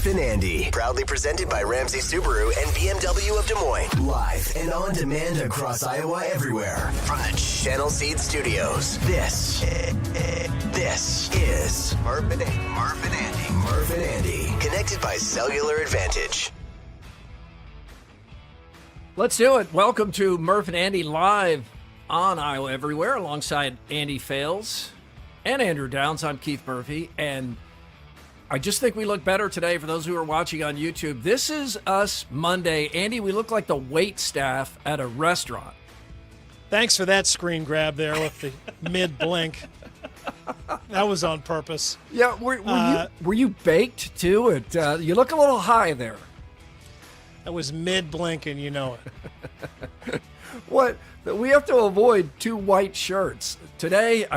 Murph and Andy, proudly presented by Ramsey Subaru and BMW of Des Moines. Live and on demand across Iowa everywhere. From the Channel Seed Studios. This is Murph and Andy. Murph and Andy. Connected by Cellular Advantage. Let's do it. Welcome to Murph and Andy live on Iowa Everywhere alongside Andy Fales and Andrew Downs. I'm Keith Murphy, and I just think we look better today for those who are watching on YouTube. This is us Monday. Andy, we look like the wait staff at a restaurant. Thanks for that screen grab there with the mid-blink. That was on purpose. Yeah, were you baked too? You look a little high there. That was mid-blink, and you know it. What? We have to avoid two white shirts. Today,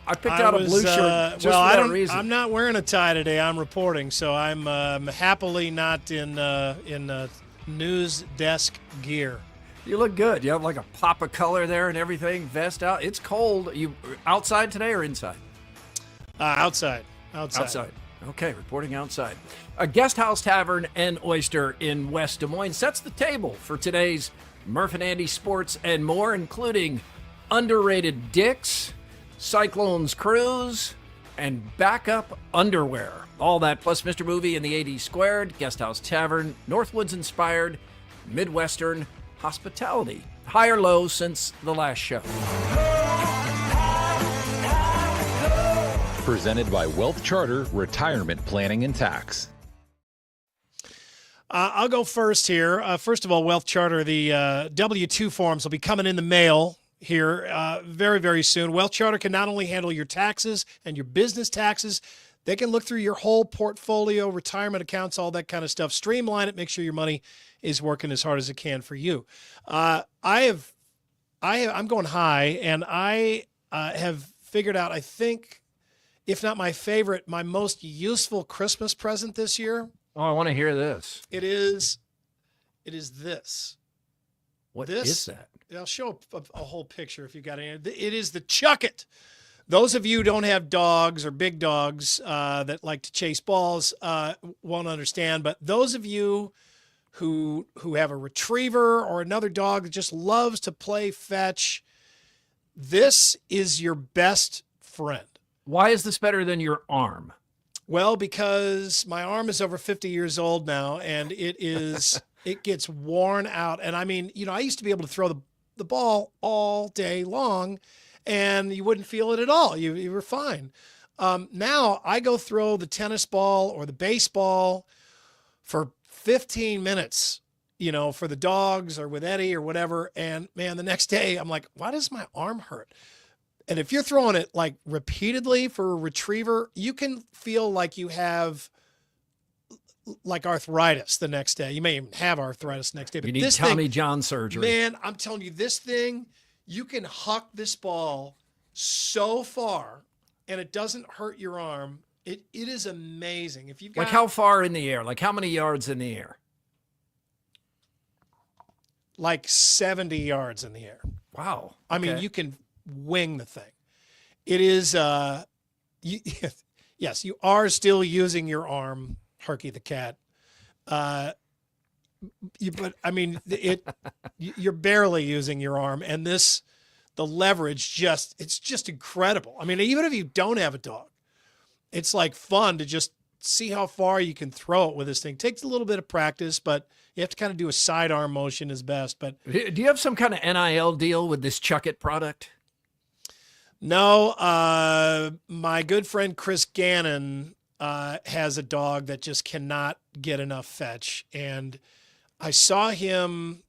I picked out a blue shirt just for that reason. I'm not wearing a tie today. I'm reporting, so I'm happily not in news desk gear. You look good. You have like a pop of color there and everything. Vest out. It's cold. You outside today or inside? Outside. Okay, reporting outside. A Guest House Tavern and Oyster in West Des Moines sets the table for today's Murph and Andy Sports and more, including underrated dicks, Cyclones cruise, and backup underwear. All that plus Mr. Movie and the 80 Squared, Guest House Tavern, Northwoods inspired, Midwestern hospitality. High or low since the last show. Presented by Wealth Charter Retirement Planning and Tax. I'll go first here. First of all, Wealth Charter, the W-2 forms will be coming in the mail here very, very soon. Wealth Charter can not only handle your taxes and your business taxes, they can look through your whole portfolio, retirement accounts, all that kind of stuff. Streamline it, make sure your money is working as hard as it can for you. I'm going high, and I have figured out, I think, if not my favorite, my most useful Christmas present this year. Oh, I want to hear this. It is this. What is that? I'll show a whole picture if you got it. It is the Chuck It. Those of you who don't have dogs or big dogs that like to chase balls won't understand. But those of you who have a retriever or another dog that just loves to play fetch, this is your best friend. Why is this better than your arm? Well, because my arm is over 50 years old now, and it gets worn out. And I mean, I used to be able to throw the ball all day long, and you wouldn't feel it at all. You were fine. Now I go throw the tennis ball or the baseball for 15 minutes, for the dogs or with Eddie or whatever. And man, the next day I'm like, why does my arm hurt? And if you're throwing it like repeatedly for a retriever, you can feel like you have like arthritis the next day. You may even have arthritis the next day. But you need this Tommy John surgery. Man, I'm telling you, this thing, you can huck this ball so far and it doesn't hurt your arm. It is amazing. If you've got, like how far in the air? Like how many yards in the air? Like 70 yards in the air. Wow. Okay. I mean, you can wing the thing. It is, yes, you are still using your arm, Herky the cat. But I mean, you're barely using your arm, and the leverage it's just incredible. I mean, even if you don't have a dog, it's like fun to just see how far you can throw it with this thing. It takes a little bit of practice, but you have to kind of do a sidearm motion is best. But do you have some kind of NIL deal with this Chuck It product? No, my good friend Chris Gannon has a dog that just cannot get enough fetch. And I saw him,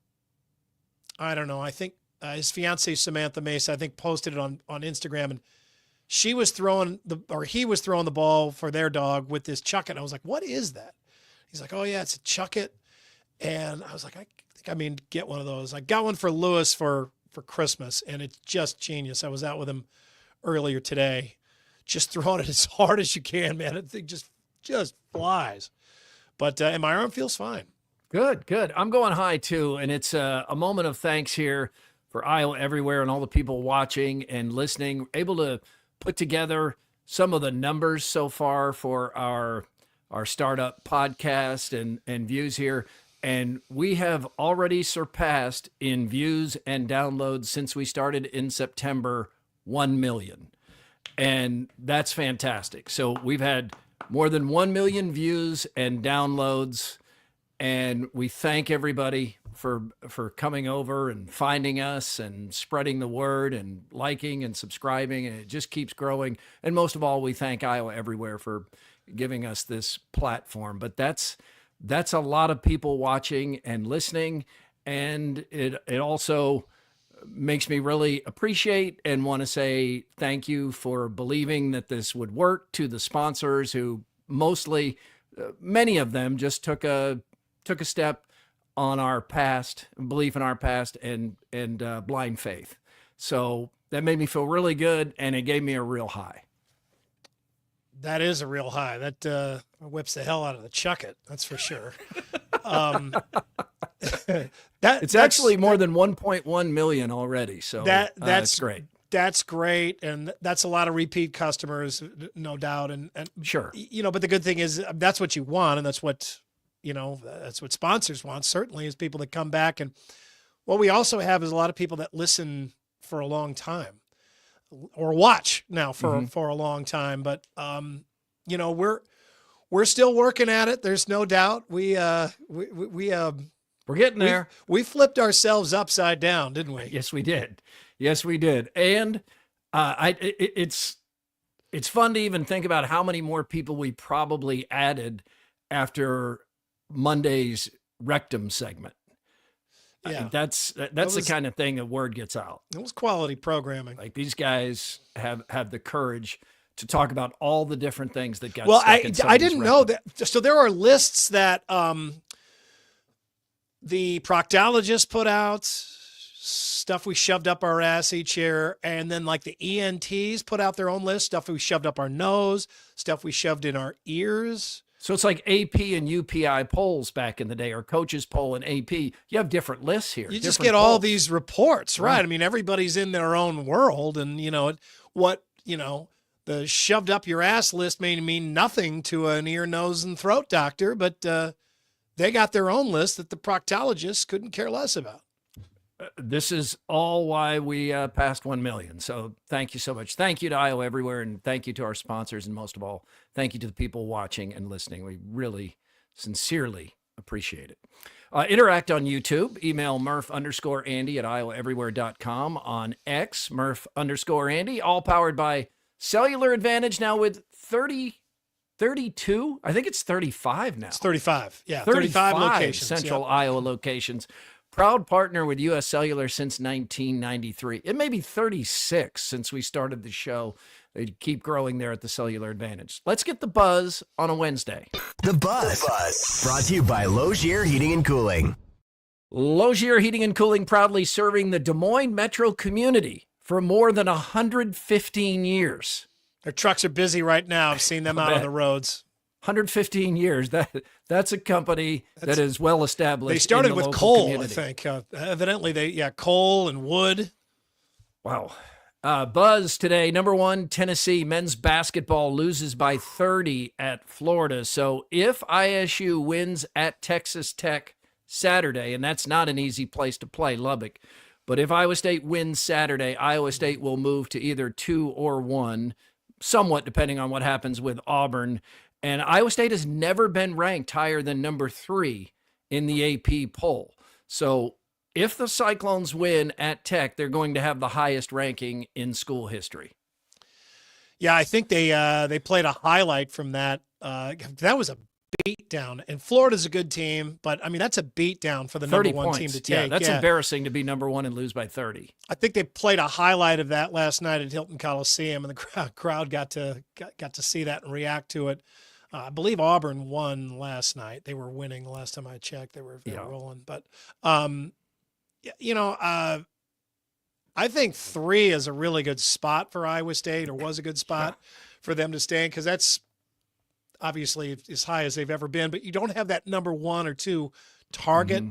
I don't know, I think his fiancée Samantha Mace, I think, posted it on Instagram, and he was throwing the ball for their dog with this Chuck It. I was like, what is that? He's like, oh yeah, it's a Chuck It. And I was like, I think I mean get one of those. I got one for Lewis for Christmas, and it's just genius. I was out with him earlier today, just throwing it as hard as you can, man. That thing just flies. But and my arm feels fine. Good. I'm going high too, and it's a moment of thanks here for Iowa Everywhere and all the people watching and listening, able to put together some of the numbers so far for our our startup podcast and views here. And we have already surpassed in views and downloads since we started in September 1 million. And that's fantastic. So we've had more than 1 million views and downloads. And we thank everybody for coming over and finding us and spreading the word and liking and subscribing. And it just keeps growing. And most of all, we thank Iowa Everywhere for giving us this platform. But that's a lot of people watching and listening. And it also makes me really appreciate and want to say thank you for believing that this would work, to the sponsors who mostly, many of them just took a step on our past, belief in our past, and blind faith. So that made me feel really good, and it gave me a real high. That is a real high. That whips the hell out of the chuck it. That's for sure. It's actually more than 1.1 million already. So that's great. That's great. And that's a lot of repeat customers, no doubt. And sure, but the good thing is that's what you want. And that's what, that's what sponsors want, certainly, is people that come back. And what we also have is a lot of people that listen for a long time or watch now for a long time. But, we're still working at it. There's no doubt. We're getting there. We flipped ourselves upside down, didn't we? Yes, we did. And it's fun to even think about how many more people we probably added after Monday's rectum segment. Yeah, that's the kind of thing that word gets out. It was quality programming. Like, these guys have the courage to talk about all the different things that got. Well, I didn't know that. So there are lists that the proctologist put out, stuff we shoved up our ass each year, and then like the ENTs put out their own list, stuff we shoved up our nose, stuff we shoved in our ears. So it's like AP and UPI polls back in the day, or coaches poll and AP. You have different lists here. You just get polls. All these reports, right? I mean, everybody's in their own world, and the shoved up your ass list may mean nothing to an ear, nose, and throat doctor, but they got their own list that the proctologists couldn't care less about. This is all why we passed 1 million. So thank you so much. Thank you to Iowa Everywhere, and thank you to our sponsors, and most of all, thank you to the people watching and listening. We really sincerely appreciate it. Interact on YouTube. Email Murph_Andy at iowaeverywhere.com. On X, Murph_Andy, all powered by Cellular Advantage, now with 32, I think it's 35 now. It's 35. Yeah, 35 locations. Central Iowa locations. Proud partner with U.S. Cellular since 1993. It may be 36 since we started the show. They keep growing there at the Cellular Advantage. Let's get the buzz on a Wednesday. The Buzz. Brought to you by Logier Heating and Cooling. Logier Heating and Cooling, proudly serving the Des Moines metro community for more than 115 years. Their trucks are busy right now. I've seen them out on the roads. 115 years. That's a company that is well established. They started with coal, community. I think. Evidently, coal and wood. Wow. Buzz today, number one, Tennessee men's basketball loses by 30 at Florida. So if ISU wins at Texas Tech Saturday, and that's not an easy place to play, Lubbock, but if Iowa State wins Saturday, Iowa State will move to either 2 or 1, somewhat depending on what happens with Auburn. And Iowa State has never been ranked higher than number 3 in the AP poll. So if the Cyclones win at Tech, they're going to have the highest ranking in school history. Yeah, I think they played a highlight from that. That was a beatdown. And Florida's a good team, but I mean, that's a beatdown for the number 1 team to take. Yeah, that's embarrassing to be number 1 and lose by 30. I think they played a highlight of that last night at Hilton Coliseum, and the crowd got to see that and react to it. I believe Auburn won last night. They were winning the last time I checked. They were rolling. But, I think 3 is a really good spot for Iowa State, or was a good spot for them to stay in, because that's obviously as high as they've ever been. But you don't have that number 1 or 2 target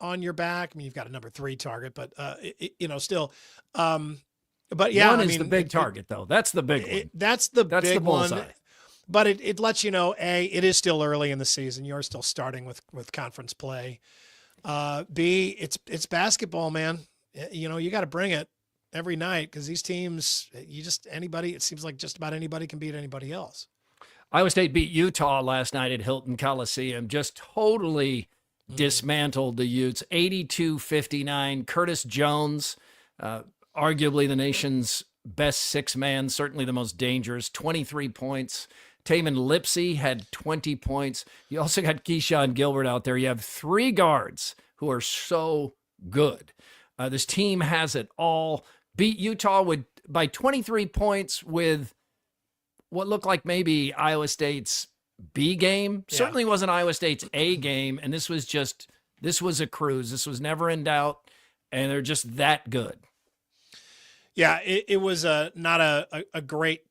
on your back. I mean, you've got a number 3 target, but, still. But, yeah. 1 is the big target, though. That's the big one. That's the big bullseye. one. but it lets you know, A, it is still early in the season. You're still starting with conference play. B, it's basketball, man. You got to bring it every night because these teams, it seems like just about anybody can beat anybody else. Iowa State beat Utah last night at Hilton Coliseum, just totally dismantled the Utes, 82-59. Curtis Jones, arguably the nation's best six-man, certainly the most dangerous, 23 points. Taman Lipsey had 20 points. You also got Keyshawn Gilbert out there. You have three guards who are so good. This team has it all. Beat Utah by 23 points with what looked like maybe Iowa State's B game. Yeah. Certainly wasn't Iowa State's A game, and this was a cruise. This was never in doubt, and they're just that good. Yeah, it was not a great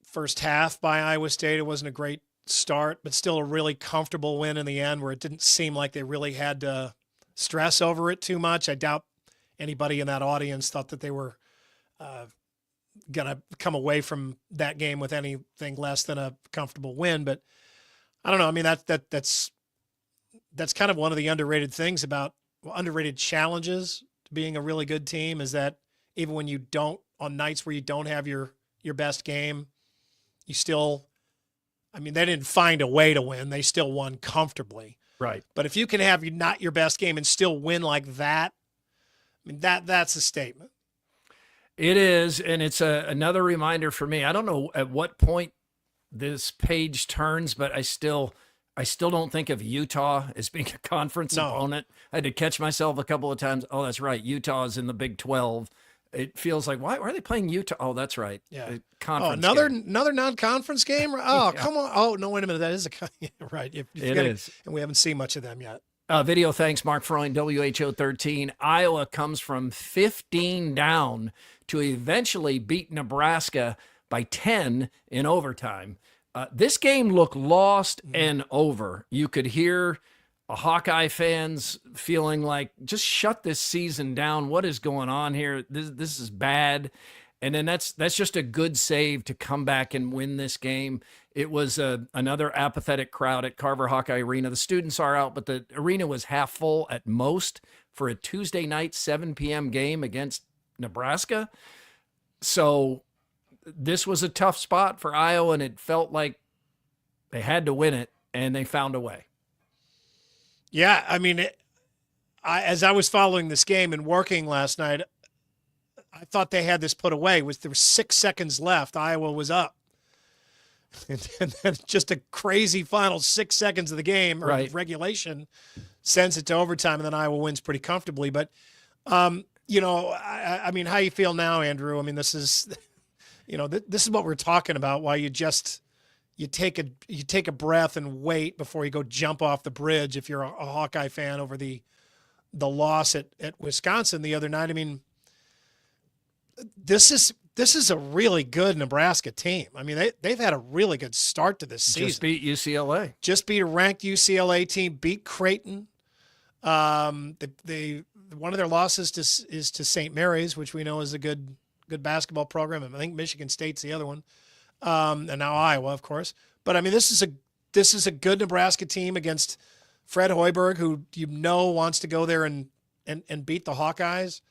first half by Iowa State. It wasn't a great start, but still a really comfortable win in the end where it didn't seem like they really had to stress over it too much. I doubt anybody in that audience thought that they were going to come away from that game with anything less than a comfortable win. But I don't know. I mean, that's kind of one of the underrated things about underrated challenges to being a really good team is that even when on nights where you don't have your best game, you still, I mean, they didn't find a way to win. They still won comfortably. Right. But if you can have not your best game and still win like that, I mean, that's a statement. It is, and it's another reminder for me. I don't know at what point this page turns, but I still don't think of Utah as being a conference opponent. I had to catch myself a couple of times. Oh, that's right. Utah is in the Big 12. It feels like, why are they playing Utah? Oh, that's right. Yeah. Conference another non-conference game? Oh, yeah. Come on. Oh, no, wait a minute. That is right. It is. And we haven't seen much of them yet. Video thanks, Mark Freund, WHO 13. Iowa comes from 15 down to eventually beat Nebraska by 10 in overtime. This game looked lost and over. You could hear Hawkeye fans feeling like, just shut this season down. What is going on here? This is bad. And then that's just a good save to come back and win this game. It was another apathetic crowd at Carver Hawkeye Arena. The students are out, but the arena was half full at most for a Tuesday night 7 p.m. game against Nebraska. So this was a tough spot for Iowa, and it felt like they had to win it, and they found a way. Yeah, I mean, as I was following this game and working last night, I thought they had this put away. There were 6 seconds left. Iowa was up. And then just a crazy final 6 seconds of the game, or regulation, sends it to overtime, and then Iowa wins pretty comfortably. But, I mean, how you feel now, Andrew? I mean, this is, this is what we're talking about, why you take a breath and wait before you go jump off the bridge if you're a Hawkeye fan over the loss at Wisconsin the other night. I mean, this is a really good Nebraska team. I mean, they've had a really good start to this season. Just beat UCLA. Just beat a ranked UCLA team. Beat Creighton. One of their losses is to St. Mary's, which we know is a good basketball program. And I think Michigan State's the other one. And now Iowa, of course. But I mean, this is a good Nebraska team against Fred Hoiberg, who wants to go there and beat the Hawkeyes.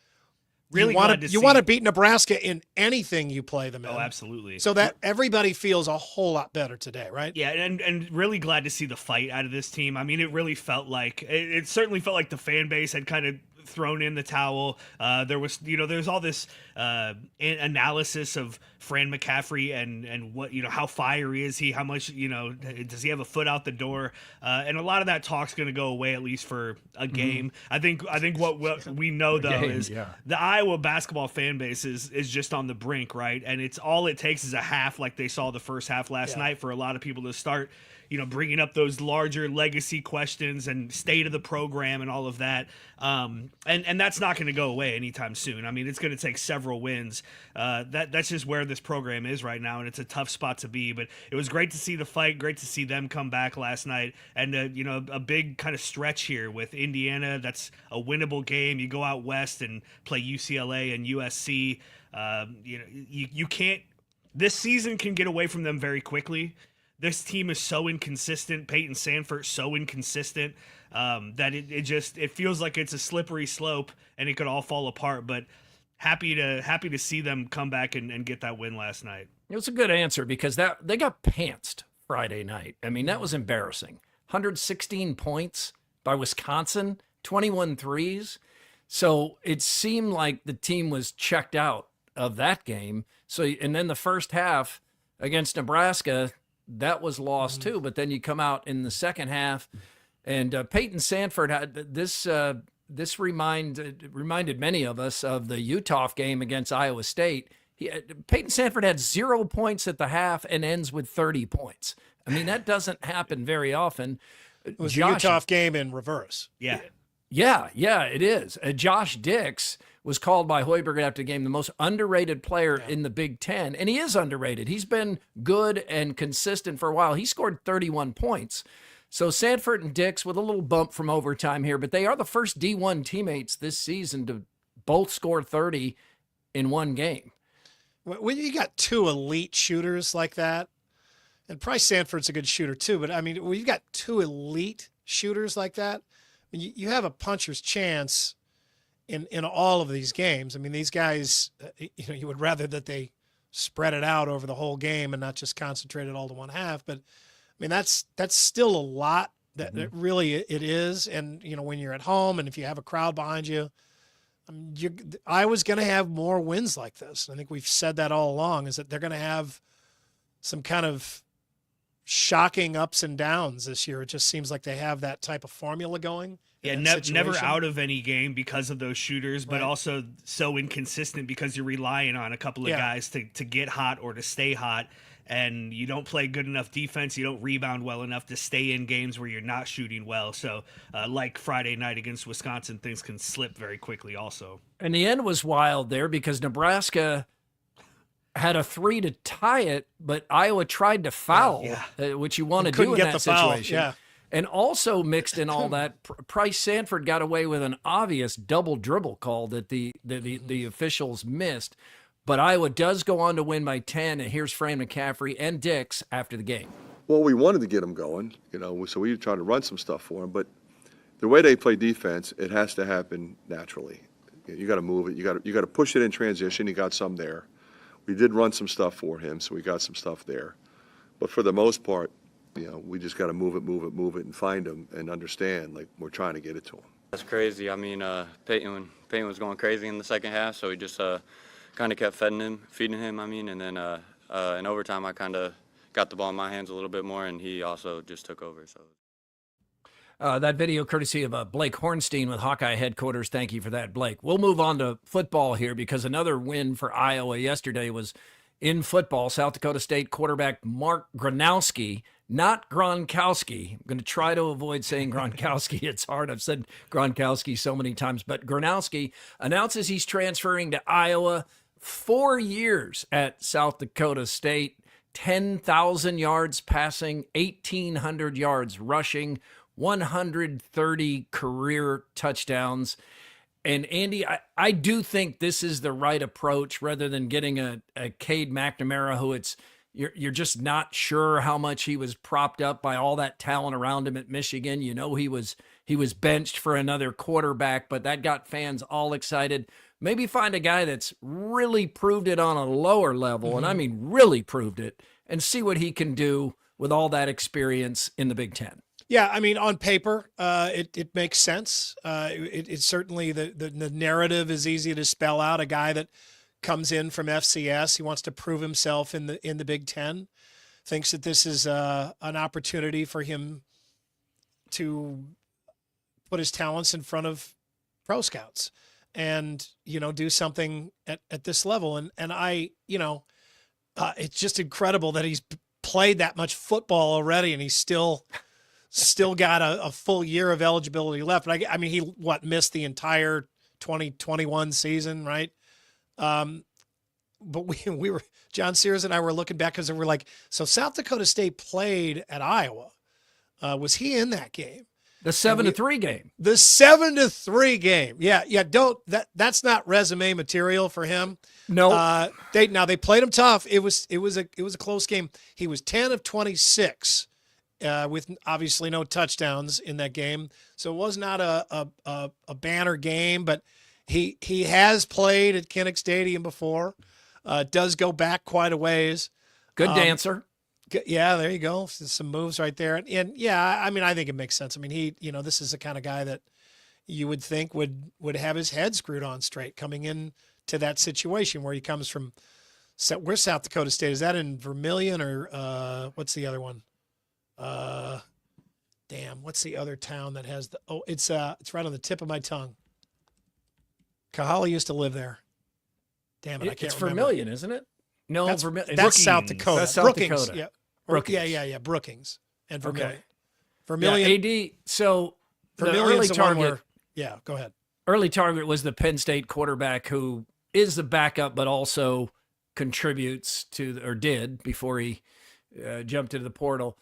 Really you want to beat Nebraska in anything you play them in. Oh, absolutely. So that everybody feels a whole lot better today, right? Yeah, and really glad to see the fight out of this team. I mean, it really felt like it certainly felt like the fan base had kind of thrown in the towel. There was all this analysis of Fran McCaffrey and what, how fiery is he? How much, does he have a foot out the door? And a lot of that talk's going to go away, at least for a game. I think what we know though is the Iowa basketball fan base is just on the brink, right? And it takes is a half, like they saw the first half last night, for a lot of people to start bringing up those larger legacy questions and state of the program and all of that. And that's not going to go away anytime soon. I mean, it's going to take several wins. That's just where this program is right now, and it's a tough spot to be. But it was great to see the fight, great to see them come back last night, and a big kind of stretch here with Indiana. That's a winnable game. You go out west and play UCLA and USC. You can't. This season can get away from them very quickly. this team is so inconsistent. Peyton Sandfort so inconsistent that it feels like it's a slippery slope and it could all fall apart. But happy to see them come back and get that win last night. It was a good answer because they got pantsed Friday night. I mean, that was embarrassing. 116 points by Wisconsin, 21 threes. So it seemed like the team was checked out of that game. So, and then the first half against Nebraska, that was lost too. But then you come out in the second half, and Peyton Sandfort had this reminded many of us of the Utah game against Iowa State. Peyton Sandfort had 0 points at the half and ends with 30 points. I mean, that doesn't happen very often. It was the Utah game in reverse. Yeah. Yeah, it is. Josh Dix was called by Hoiberg after the game the most underrated player in the Big Ten, and he is underrated. He's been good and consistent for a while. He scored 31 points. So Sandfort and Dix with a little bump from overtime here, but they are the first D1 teammates this season to both score 30 in one game. When you got two elite shooters like that, and Price Sandfort's a good shooter too, but I mean, when you've got two elite shooters like that, I mean, you have a puncher's chance in all of these games. I mean, these guys, you would rather that they spread it out over the whole game and not just concentrate it all to one half. But I mean, that's still a lot. That really it is. And when you're at home and if you have a crowd behind you, I was going to have more wins like this. I think we've said that all along, is that they're going to have some kind of shocking ups and downs this year. It just seems like they have that type of formula going. Yeah, never out of any game because of those shooters, but also so inconsistent because you're relying on a couple of guys to get hot or to stay hot, and you don't play good enough defense, you don't rebound well enough to stay in games where you're not shooting well. So like Friday night against Wisconsin, things can slip very quickly also. And the end was wild there because Nebraska had a 3 to tie it, but Iowa tried to foul, which you want to do in that situation. Yeah. And also mixed in all that, Price Sandfort got away with an obvious double dribble call that the officials missed. But Iowa does go on to win by 10, and here's Fran McCaffrey and Dix after the game. Well, we wanted to get them going, so we were trying to run some stuff for them. But the way they play defense, it has to happen naturally. You got to move it. You got to push it in transition. You got some there. We did run some stuff for him, so we got some stuff there. But for the most part, we just got to move it, and find him and understand, like, we're trying to get it to him. That's crazy. I mean, Peyton was going crazy in the second half, so we just kind of kept feeding him. I mean, and then in overtime, I kind of got the ball in my hands a little bit more, and he also just took over. So. That video courtesy of Blake Hornstein with Hawkeye headquarters. Thank you for that, Blake. We'll move on to football here because another win for Iowa yesterday was in football. South Dakota State quarterback Mark Gronowski, not Gronkowski. I'm going to try to avoid saying Gronkowski. It's hard. I've said Gronkowski so many times. But Gronowski announces he's transferring to Iowa. 4 years at South Dakota State, 10,000 yards passing, 1,800 yards rushing, 130 career touchdowns. And Andy, I do think this is the right approach rather than getting a Cade McNamara who you're just not sure how much he was propped up by all that talent around him at Michigan. He was benched for another quarterback, but that got fans all excited. Maybe find a guy that's really proved it on a lower level, and I mean really proved it, and see what he can do with all that experience in the Big Ten. Yeah, I mean, on paper, it makes sense. It's certainly the narrative is easy to spell out. A guy that comes in from FCS, he wants to prove himself in the Big Ten, thinks that this is an opportunity for him to put his talents in front of pro scouts and do something at this level. And I it's just incredible that he's played that much football already and he's still got a full year of eligibility left. But I mean, he missed the entire 2021 season, right? But we were, John Sears and I were looking back because we're like, so South Dakota State played at Iowa. Was he in that game? The 7-3 game. The 7-3 game. Yeah. That's not resume material for him. No. They played him tough. It was a close game. He was 10 of 26 with obviously no touchdowns in that game. So it was not a banner game, but he has played at Kinnick Stadium before. Does go back quite a ways. Good dancer. Yeah, there you go. Some moves right there. And yeah, I mean, I think it makes sense. I mean, this is the kind of guy that you would think would have his head screwed on straight coming in to that situation where he comes from. Where's South Dakota State? Is that in Vermilion or what's the other one? What's the other town that has it's right on the tip of my tongue. Kahala used to live there. Damn it, I can't It's remember. Vermilion, isn't it? No, That's Brookings. South Dakota. That's South Brookings, Dakota. Yeah. Brookings. Yeah. Brookings and Vermilion. Okay. Vermilion. Yeah, AD. So the Vermilion's early the one target. where, yeah, go ahead. Early target was the Penn State quarterback who is the backup, but also contributes did before he jumped into the portal.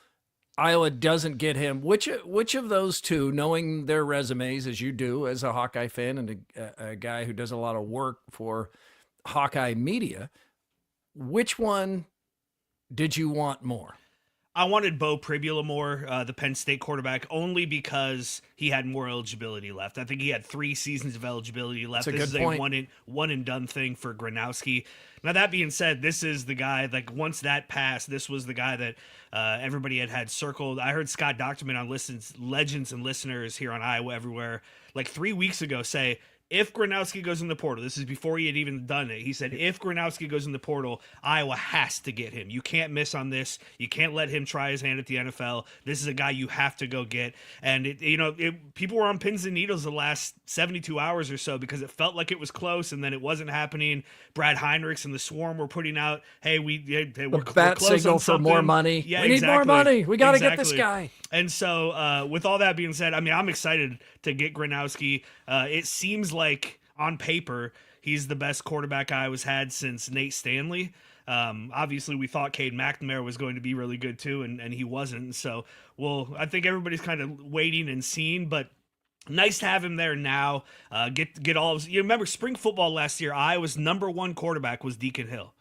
Iowa doesn't get him. Which of those two, knowing their resumes as you do as a Hawkeye fan and a guy who does a lot of work for Hawkeye media, which one did you want more? I wanted Bo Pribula more, the Penn State quarterback, only because he had more eligibility left. I think he had 3 seasons of eligibility left. That's a This good is point. a one and done thing for Gronowski. Now, that being said, this is the guy, like, once that passed, this was the guy that everybody had circled. I heard Scott Docterman on Legends and Listeners here on Iowa Everywhere, like 3 weeks ago, say, if Gronowski goes in the portal, this is before he had even done it. He said, if Gronowski goes in the portal, Iowa has to get him. You can't miss on this. You can't let him try his hand at the NFL. This is a guy you have to go get. And, people were on pins and needles the last 72 hours or so because it felt like it was close and then it wasn't happening. Brad Heinrichs and the Swarm were putting out, hey, we're Bat close signal on for something. more money. Yeah, we need more money. We got to get this guy. And so with all that being said, I mean, I'm excited to get Gronowski. It seems like on paper, he's the best quarterback Iowa's had since Nate Stanley. Obviously, we thought Cade McNamara was going to be really good too, and he wasn't. So, I think everybody's kind of waiting and seeing, but nice to have him there now. Get all of, you remember spring football last year, Iowa's number 1 quarterback was Deacon Hill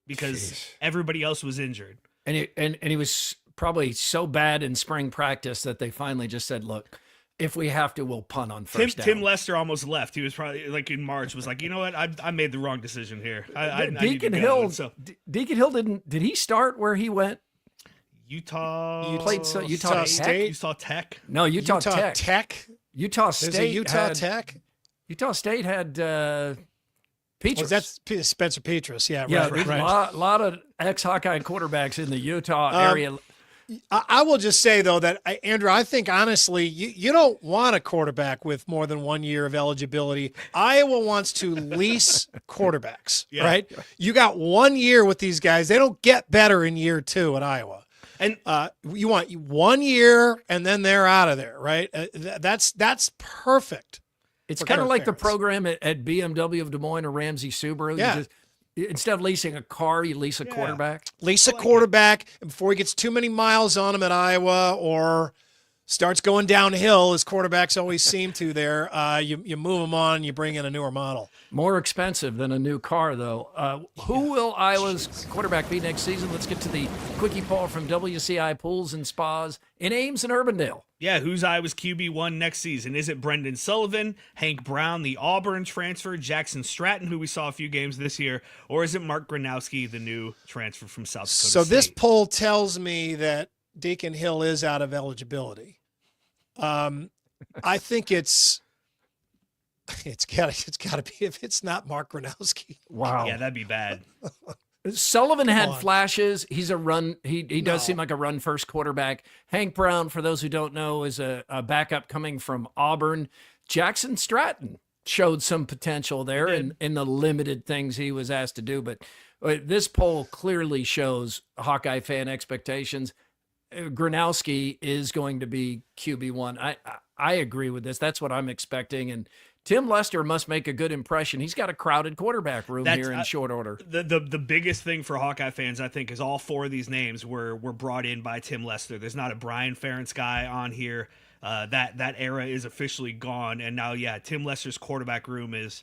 because everybody else was injured. And he was probably so bad in spring practice that they finally just said, look, if we have to, we'll punt on first down. Tim Lester almost left. He was probably like in March was like, you know what? I made the wrong decision here. I Deacon need to go. Hill. Deacon Hill did he start where he went? Utah. He played Utah State. Utah Tech. No, Utah Tech. Tech. Utah There's State. a Utah Tech. Utah State had Petrus. Oh, that's Spencer Petrus. Yeah, Yeah, right. a lot of ex-Hawkeye quarterbacks in the Utah area. I will just say, though, that, Andrew, I think, honestly, you don't want a quarterback with more than 1 year of eligibility. Iowa wants to lease quarterbacks, right? You got 1 year with these guys. They don't get better in year 2 at Iowa. And you want 1 year, and then they're out of there, right? That's perfect. It's kind of like the program at BMW of Des Moines or Ramsey Subaru. Yeah. Instead of leasing a car, you lease a quarterback. Lease a quarterback, and before he gets too many miles on him at Iowa or starts going downhill, as quarterbacks always seem to there, you move him on and you bring in a newer model. More expensive than a new car, though. Who will Iowa's quarterback be next season? Let's get to the quickie poll from WCI Pools and Spas in Ames and Urbandale. Yeah, who's Iowa's QB1 next season? Is it Brendan Sullivan, Hank Brown, the Auburn transfer, Jackson Stratton, who we saw a few games this year, or is it Mark Gronowski, the new transfer from South Dakota So State? this poll tells me that Deacon Hill is out of eligibility. I think it's got to be, if it's not Mark Gronowski. Wow. Yeah, that'd be bad. Sullivan had on. flashes. He's a run. He does seem like a run first quarterback. Hank Brown, for those who don't know, is a backup coming from Auburn. Jackson Stratton showed some potential there in the limited things he was asked to do. But this poll clearly shows Hawkeye fan expectations. Gronowski is going to be QB1. I agree with this. That's what I'm expecting. And Tim Lester must make a good impression. He's got a crowded quarterback room here in short order. The biggest thing for Hawkeye fans, I think, is all four of these names were brought in by Tim Lester. There's not a Brian Ferentz guy on here. That era is officially gone, and now, Tim Lester's quarterback room is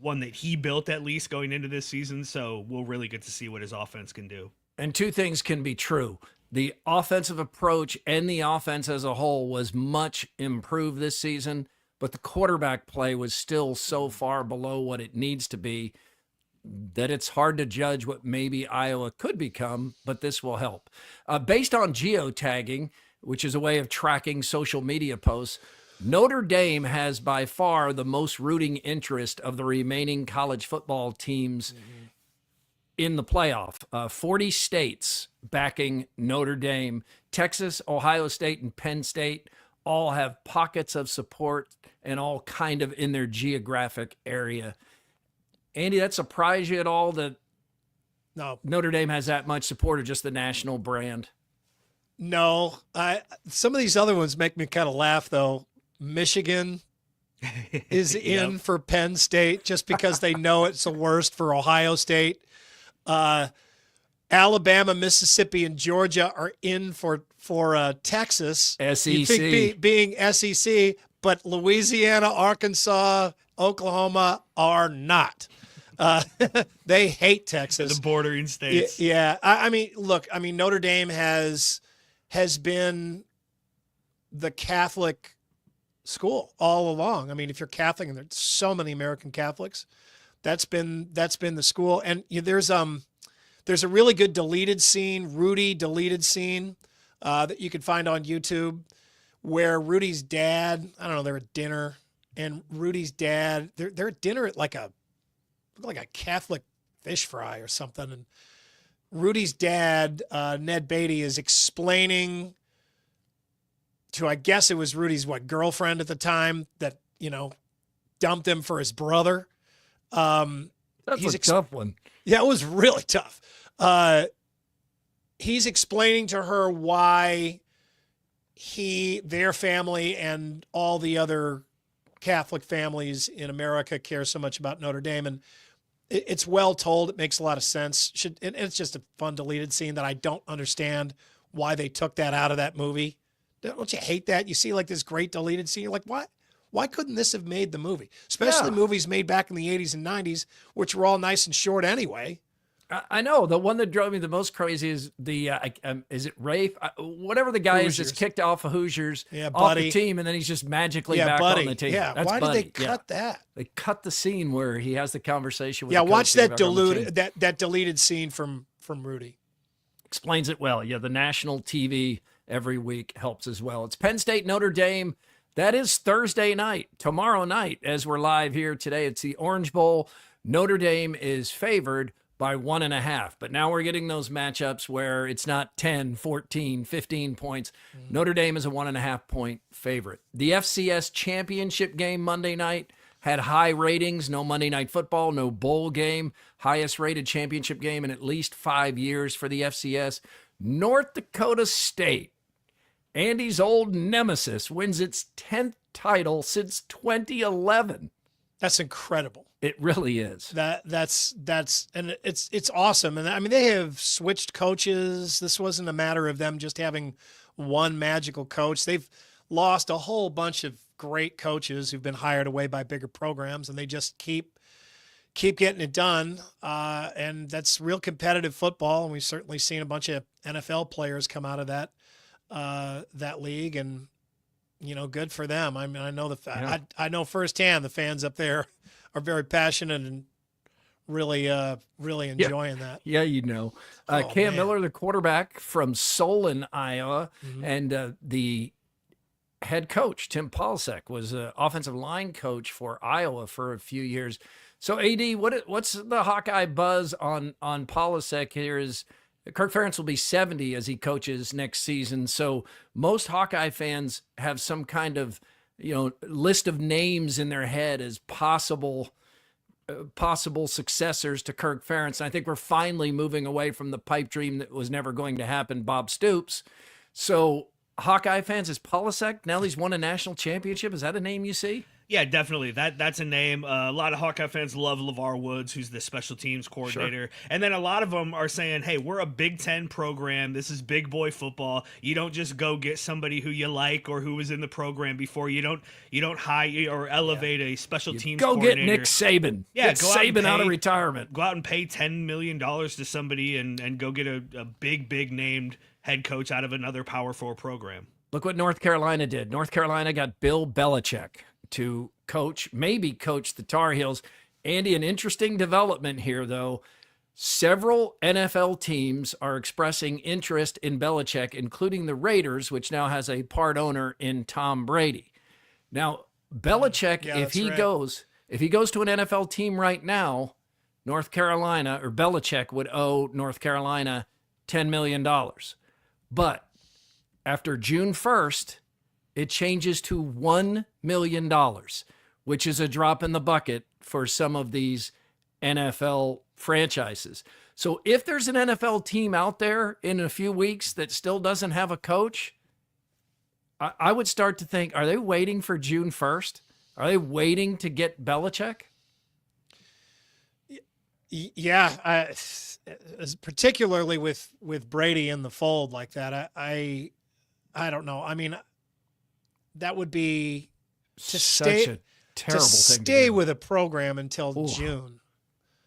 one that he built, at least going into this season. So we'll really get to see what his offense can do. And two things can be true. The offensive approach and the offense as a whole was much improved this season, but the quarterback play was still so far below what it needs to be that it's hard to judge what maybe Iowa could become, but this will help. Based on geotagging, which is a way of tracking social media posts, Notre Dame has by far the most rooting interest of the remaining college football teams in the playoff. 40 states backing Notre Dame. Texas, Ohio State, and Penn State all have pockets of support and all kind of in their geographic area. Andy, that surprise you at all that Notre Dame has that much support, or just the national brand? No. Some of these other ones make me kind of laugh, though. Michigan is in for Penn State just because they know it's the worst for Ohio State. Alabama, Mississippi, and Georgia are in for Texas. SEC. You'd think being SEC, but Louisiana, Arkansas, Oklahoma are not. They hate Texas. The bordering states. Yeah. I mean, look, Notre Dame has been the Catholic school all along. I mean, if you're Catholic, and there's so many American Catholics, that's been the school. And there's a really good Rudy deleted scene that you can find on YouTube, where Rudy's dad, I don't know, they're at dinner, and Rudy's dad, they're at dinner at like a Catholic fish fry or something, and Rudy's dad, Ned Beatty, is explaining to, I guess it was Rudy's girlfriend at the time, that dumped him for his brother. That's a tough one. Yeah, it was really tough. He's explaining to her why their family and all the other Catholic families in America care so much about Notre Dame, and it's well told. It makes a lot of sense. And it's just a fun deleted scene that I don't understand why they took that out of that movie. Don't you hate that? You see like this great deleted scene, you're like, what? Why couldn't this have made the movie? Especially movies made back in the 80s and 90s, which were all nice and short anyway. I know. The one that drove me the most crazy is is it Rafe? Whatever the guy is that's kicked off of Hoosiers off the team, and then he's just magically back on the team. Yeah, that's why Buddy. did they cut that? They cut the scene where he has the conversation with watch that deleted scene from Rudy. Explains it well. Yeah, the national TV every week helps as well. It's Penn State, Notre Dame. That is Thursday night, tomorrow night, as we're live here today. It's the Orange Bowl. Notre Dame is favored by 1.5. But now we're getting those matchups where it's not 10, 14, 15 points. Notre Dame is a 1.5 point favorite. The FCS championship game Monday night had high ratings. No Monday Night Football, no bowl game. Highest rated championship game in at least 5 years for the FCS. North Dakota State, Andy's old nemesis, wins its 10th title since 2011. That's incredible. It really is. That's and it's awesome. And I mean, they have switched coaches. This wasn't a matter of them just having one magical coach. They've lost a whole bunch of great coaches who've been hired away by bigger programs, and they just keep getting it done. And that's real competitive football. And we've certainly seen a bunch of NFL players come out of that league, and good for them. I mean, I know I know firsthand the fans up there are very passionate and really enjoying that. Yeah, Cam Miller, the quarterback from Solon, Iowa, and the head coach, Tim Polasek, was an offensive line coach for Iowa for a few years. So, AD, what's the Hawkeye buzz on Polasek here? Is Kirk Ferentz will be 70 as he coaches next season. So most Hawkeye fans have some kind of, list of names in their head as possible successors to Kirk Ferentz. And I think we're finally moving away from the pipe dream that was never going to happen, Bob Stoops. So Hawkeye fans, is Polasek, now he's won a national championship, is that a name you see? Yeah, definitely. That's a name. A lot of Hawkeye fans love LeVar Woods, who's the special teams coordinator. Sure. And then a lot of them are saying, hey, we're a Big Ten program. This is big boy football. You don't just go get somebody who you like or who was in the program before. You don't hire or elevate a special teams coordinator. Go get Nick Saban. Yeah, get Saban out of retirement. Go out and pay $10 million to somebody and go get a big named head coach out of another Power 4 program. Look what North Carolina did. North Carolina got Bill Belichick to maybe coach the Tar Heels. Andy, an interesting development here, though. Several NFL teams are expressing interest in Belichick, including the Raiders, which now has a part owner in Tom Brady. Now, Belichick, if he goes to an NFL team right now, North Carolina or Belichick would owe North Carolina $10 million. But after June 1st, it changes to $1 million, which is a drop in the bucket for some of these NFL franchises. So if there's an NFL team out there in a few weeks that still doesn't have a coach, I would start to think, are they waiting for June 1st? Are they waiting to get Belichick? Yeah, particularly with Brady in the fold like that, I don't know. I mean, that would be to such a terrible thing to stay do. with a program until June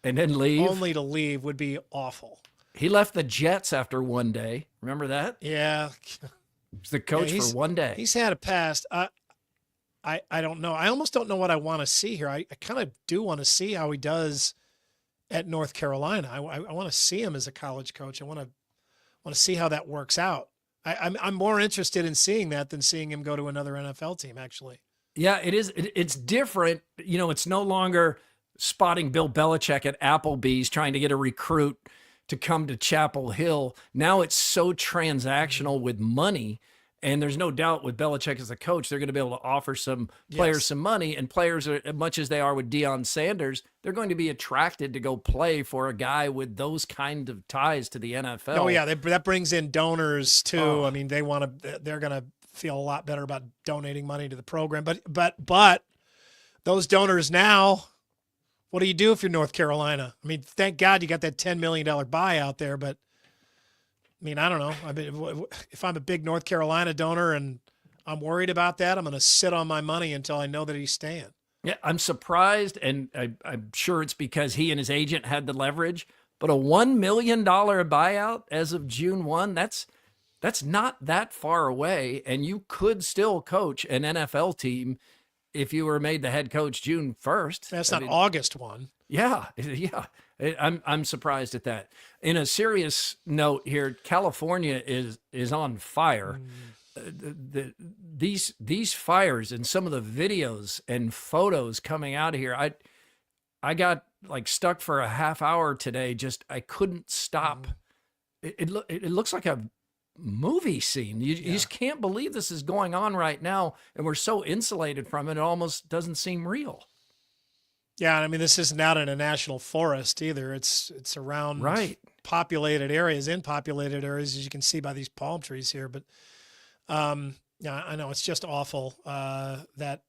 and then leave. Only to leave would be awful. He left the Jets after one day. Remember that? Yeah. He was the coach for one day. He's had a past. I don't know. I almost don't know what I want to see here. I kind of do want to see how he does at North Carolina. I want to see him as a college coach. I want to see how that works out. I'm more interested in seeing that than seeing him go to another NFL team, actually. Yeah, it is. It's different. You know, it's no longer spotting Bill Belichick at Applebee's trying to get a recruit to come to Chapel Hill. Now it's so transactional with money. And there's no doubt with Belichick as a coach, they're going to be able to offer some players some money. And players, as much as they are with Deion Sanders, they're going to be attracted to go play for a guy with those kind of ties to the NFL. Oh, yeah, that brings in donors, too. Oh. I mean, they're going to feel a lot better about donating money to the program. But those donors now, what do you do if you're North Carolina? I mean, thank God you got that $10 million buyout there, but I mean, I don't know. I mean, if I'm a big North Carolina donor and I'm worried about that, I'm going to sit on my money until I know that he's staying. Yeah, I'm surprised, and I'm sure it's because he and his agent had the leverage, but a $1 million buyout as of June 1, that's not that far away, and you could still coach an NFL team if you were made the head coach June 1st. That's not August 1. Yeah. I'm surprised at that. In a serious note here, California is on fire. These fires and some of the videos and photos coming out of here, I got like stuck for a half hour today. I couldn't stop. It looks like a movie scene. You just can't believe this is going on right now, and we're so insulated from it. It almost doesn't seem real. Yeah, I mean, this isn't out in a national forest either. It's around populated areas, as you can see by these palm trees here. But yeah, I know it's just awful that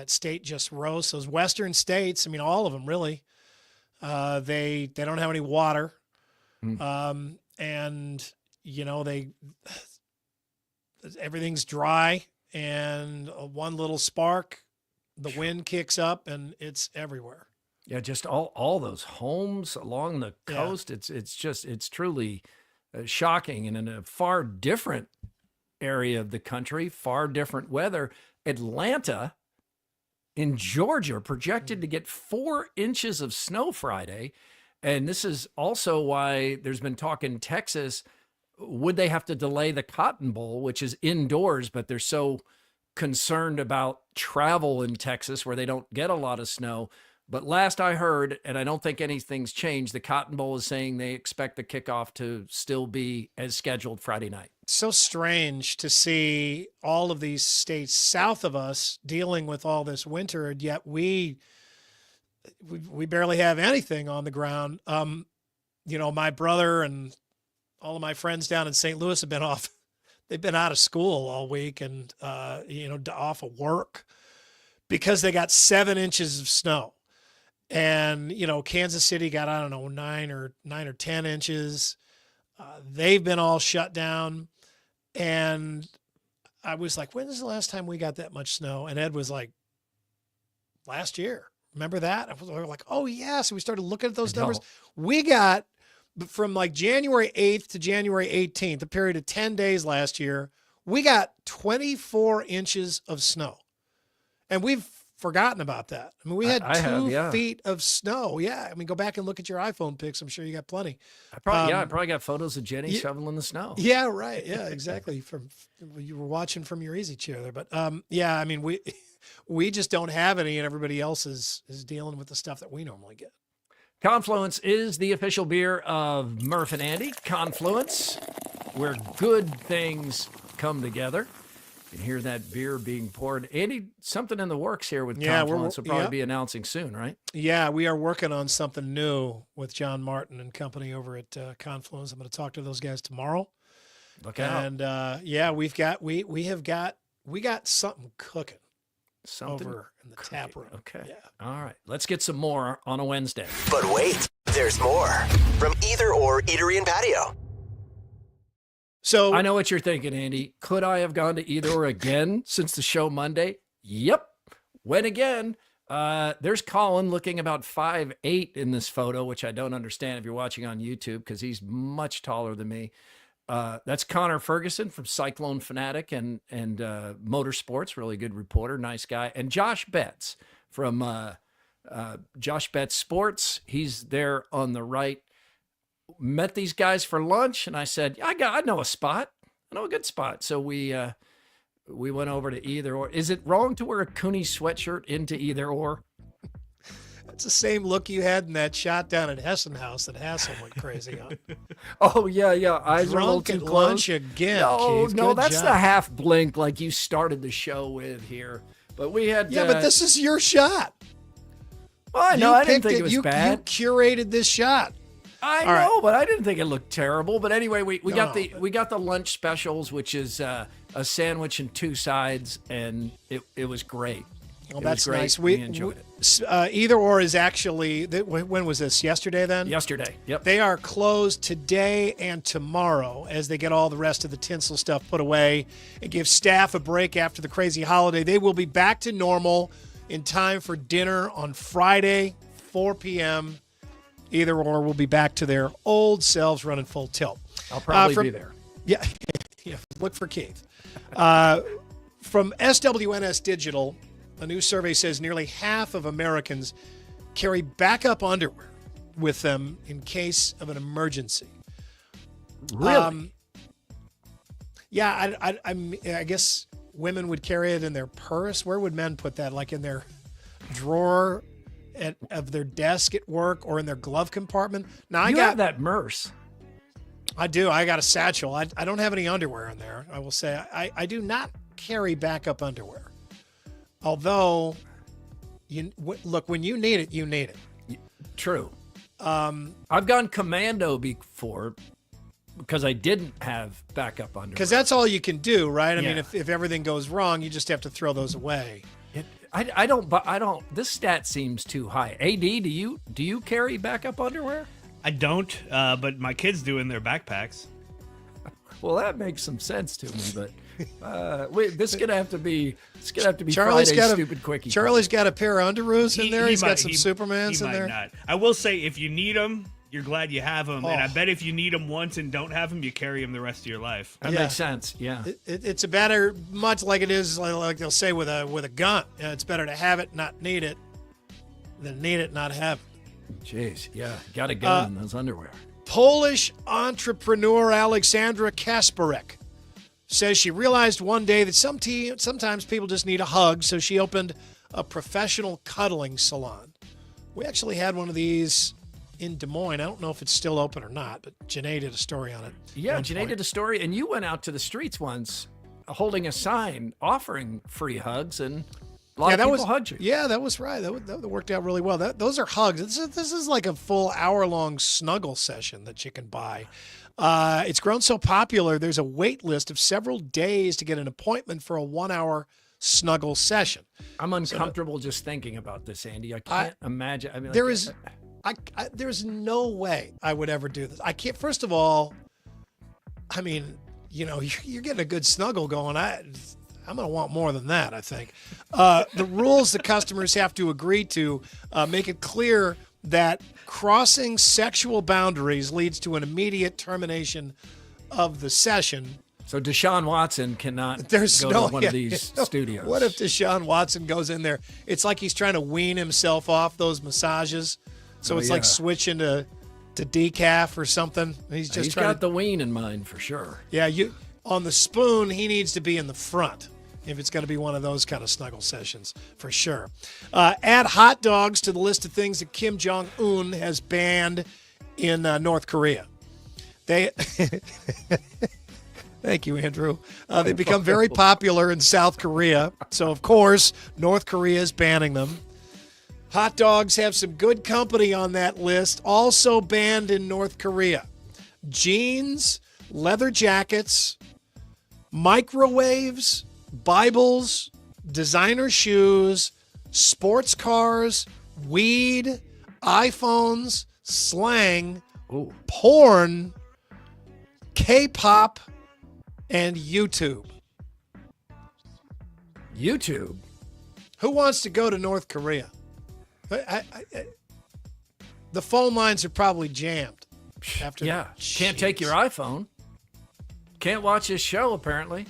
state just rose. Those western states, I mean, all of them really, they don't have any water, and you know everything's dry, and one little spark, the wind kicks up and it's everywhere. Yeah, just all those homes along the coast. Yeah. It's truly shocking, and in a far different area of the country, far different weather. Atlanta in Georgia projected to get 4 inches of snow Friday, and this is also why there's been talk in Texas. Would they have to delay the Cotton Bowl, which is indoors, but they're so concerned about travel in Texas where they don't get a lot of snow. But last I heard, and I don't think anything's changed, the Cotton Bowl is saying they expect the kickoff to still be as scheduled Friday night. So strange to see all of these states south of us dealing with all this winter, and yet we barely have anything on the ground. You know, my brother and all of my friends down in St. Louis have been off. They've been out of school all week and, off of work because they got 7 inches of snow. And, Kansas City got, I don't know, 9 or 10 inches. They've been all shut down. And I was like, when is the last time we got that much snow? And Ed was like, last year. Remember that? We were like, oh, yeah. So we started looking at those numbers. We got from like January 8th to January 18th, a period of 10 days last year, we got 24 inches of snow. And we've forgotten about that. I mean, we had 2 feet of snow. Yeah. I mean, go back and look at your iPhone pics. I'm sure you got plenty. I probably got photos of Jenny shoveling the snow. Yeah, right. Yeah, exactly. You were watching from your easy chair there. But I mean, we just don't have any, and everybody else is dealing with the stuff that we normally get. Confluence is the official beer of Murph and Andy. Confluence, where good things come together. You can hear that beer being poured. Andy, something in the works here with Confluence. We'll probably be announcing soon, right? Yeah, we are working on something new with John Martin and company over at Confluence. I'm going to talk to those guys tomorrow. Look out. And we got something cooking. Over in the tap room. Okay. Yeah. All right. Let's get some more on a Wednesday. But wait, there's more from Either Or Eatery and Patio. So I know what you're thinking, Andy. Could I have gone to Either Or again since the show Monday? Yep. Went again. There's Colin looking about 5'8" in this photo, which I don't understand if you're watching on YouTube because he's much taller than me. That's Connor Ferguson from Cyclone Fanatic and Motorsports, really good reporter, nice guy. And Josh Betts from Josh Betts Sports. He's there on the right. Met these guys for lunch, and I said, I know a spot. I know a good spot. So we went over to Either Or. Is it wrong to wear a Cooney sweatshirt into Either Or? It's the same look you had in that shot down at Hessen House that Hassel went crazy on. Oh, yeah. Eyes are a little too at close. Lunch again, Keith. No, Good that's job. the half blink like you started the show with here. But we had... Yeah, but this is your shot. Well, I know. I didn't think it was bad. You curated this shot. I know, but I didn't think it looked terrible. But anyway, we got the lunch specials, which is a sandwich and 2 sides, and it was great. Well, that's nice. We enjoyed it. Either Or is actually, when was this? Yesterday then? Yesterday, yep. They are closed today and tomorrow as they get all the rest of the tinsel stuff put away and give staff a break after the crazy holiday. They will be back to normal in time for dinner on Friday, 4 p.m. Either Or will be back to their old selves running full tilt. I'll probably be there. Yeah, look for Keith. From SWNS Digital, a new survey says nearly half of Americans carry backup underwear with them in case of an emergency. Really? Yeah, I guess women would carry it in their purse. Where would men put that? Like in their drawer of their desk at work or in their glove compartment? Now I got have that Murph. I do. I got a satchel. I don't have any underwear in there. I will say I do not carry backup underwear. Although, look, when you need it, you need it. True. I've gone commando before because I didn't have backup underwear. Because that's all you can do, right? I mean, if everything goes wrong, you just have to throw those away. I don't. This stat seems too high. AD, do you carry backup underwear? I don't, but my kids do in their backpacks. Well, that makes some sense to me, but this is gonna have to be Charlie's Friday's got stupid quickie. Charlie's got a pair of underoos in there. He's got some Supermans in there. Not. I will say, if you need them, you're glad you have them, and I bet if you need them once and don't have them, you carry them the rest of your life. That makes sense. Yeah, it's a better, much like it is, like they'll say with a gun. It's better to have it, not need it, than need it, not have it. Jeez, yeah, got a gun in those underwear. Polish entrepreneur Alexandra Kasparek says she realized one day that sometimes people just need a hug, so she opened a professional cuddling salon. We actually had one of these in Des Moines. I don't know if it's still open or not, but Janae did a story on it. Yeah, Janae did a story, and you went out to the streets once holding a sign offering free hugs, and a lot of people hugged you. Yeah, that was right. That worked out really well. Those are hugs. This is like a full hour-long snuggle session that you can buy. It's grown so popular, there's a wait list of several days to get an appointment for a 1-hour snuggle session. I'm uncomfortable just thinking about this, Andy. I can't imagine. I mean, there's no way I would ever do this. I can't. First of all, I mean, you're getting a good snuggle going. I'm going to want more than that, I think. The rules the customers have to agree to make it clear that crossing sexual boundaries leads to an immediate termination of the session. So Deshaun Watson cannot go to one of these studios. What if Deshaun Watson goes in there? It's like he's trying to wean himself off those massages. So it's like switching to decaf or something. He's got the wean in mind for sure. Yeah, on the spoon, he needs to be in the front if it's going to be one of those kind of snuggle sessions for sure. Add hot dogs to the list of things that Kim Jong-un has banned in North Korea. Thank you, Andrew. They become very popular in South Korea. So, of course, North Korea is banning them. Hot dogs have some good company on that list. Also banned in North Korea. Jeans, leather jackets, microwaves, Bibles, designer shoes, sports cars, weed, iPhones, slang, porn, K-pop, and YouTube. YouTube? Who wants to go to North Korea? The phone lines are probably jammed. Can't take your iPhone. Can't watch this show, apparently.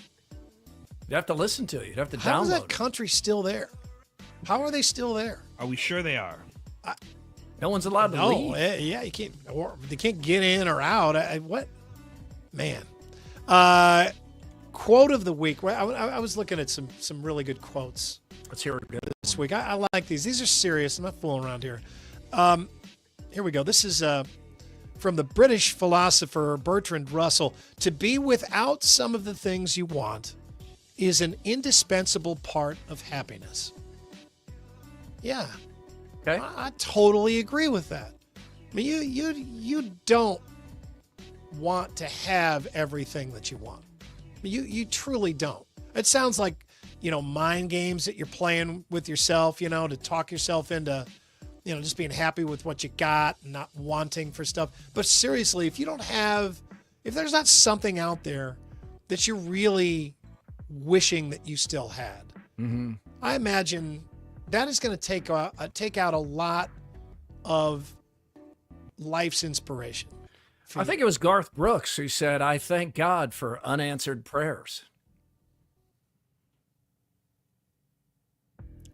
You have to listen to it. You have to download it. How is that country still there? How are they still there? Are we sure they are? No one's allowed to leave. Yeah, you can't. Or they can't get in or out. What? Man. Quote of the week. I was looking at some really good quotes. Let's hear it this week. I like these. These are serious. I'm not fooling around here. Here we go. This is from the British philosopher Bertrand Russell. To be without some of the things you want is an indispensable part of happiness. Yeah. Okay. I totally agree with that. I mean, you don't want to have everything that you want. You truly don't. It sounds like, mind games that you're playing with yourself, to talk yourself into, just being happy with what you got and not wanting for stuff. But seriously, if there's not something out there that you're really wishing that you still had, I imagine that is going to take out a lot of life's inspiration. I think it was Garth Brooks who said, "I thank God for unanswered prayers."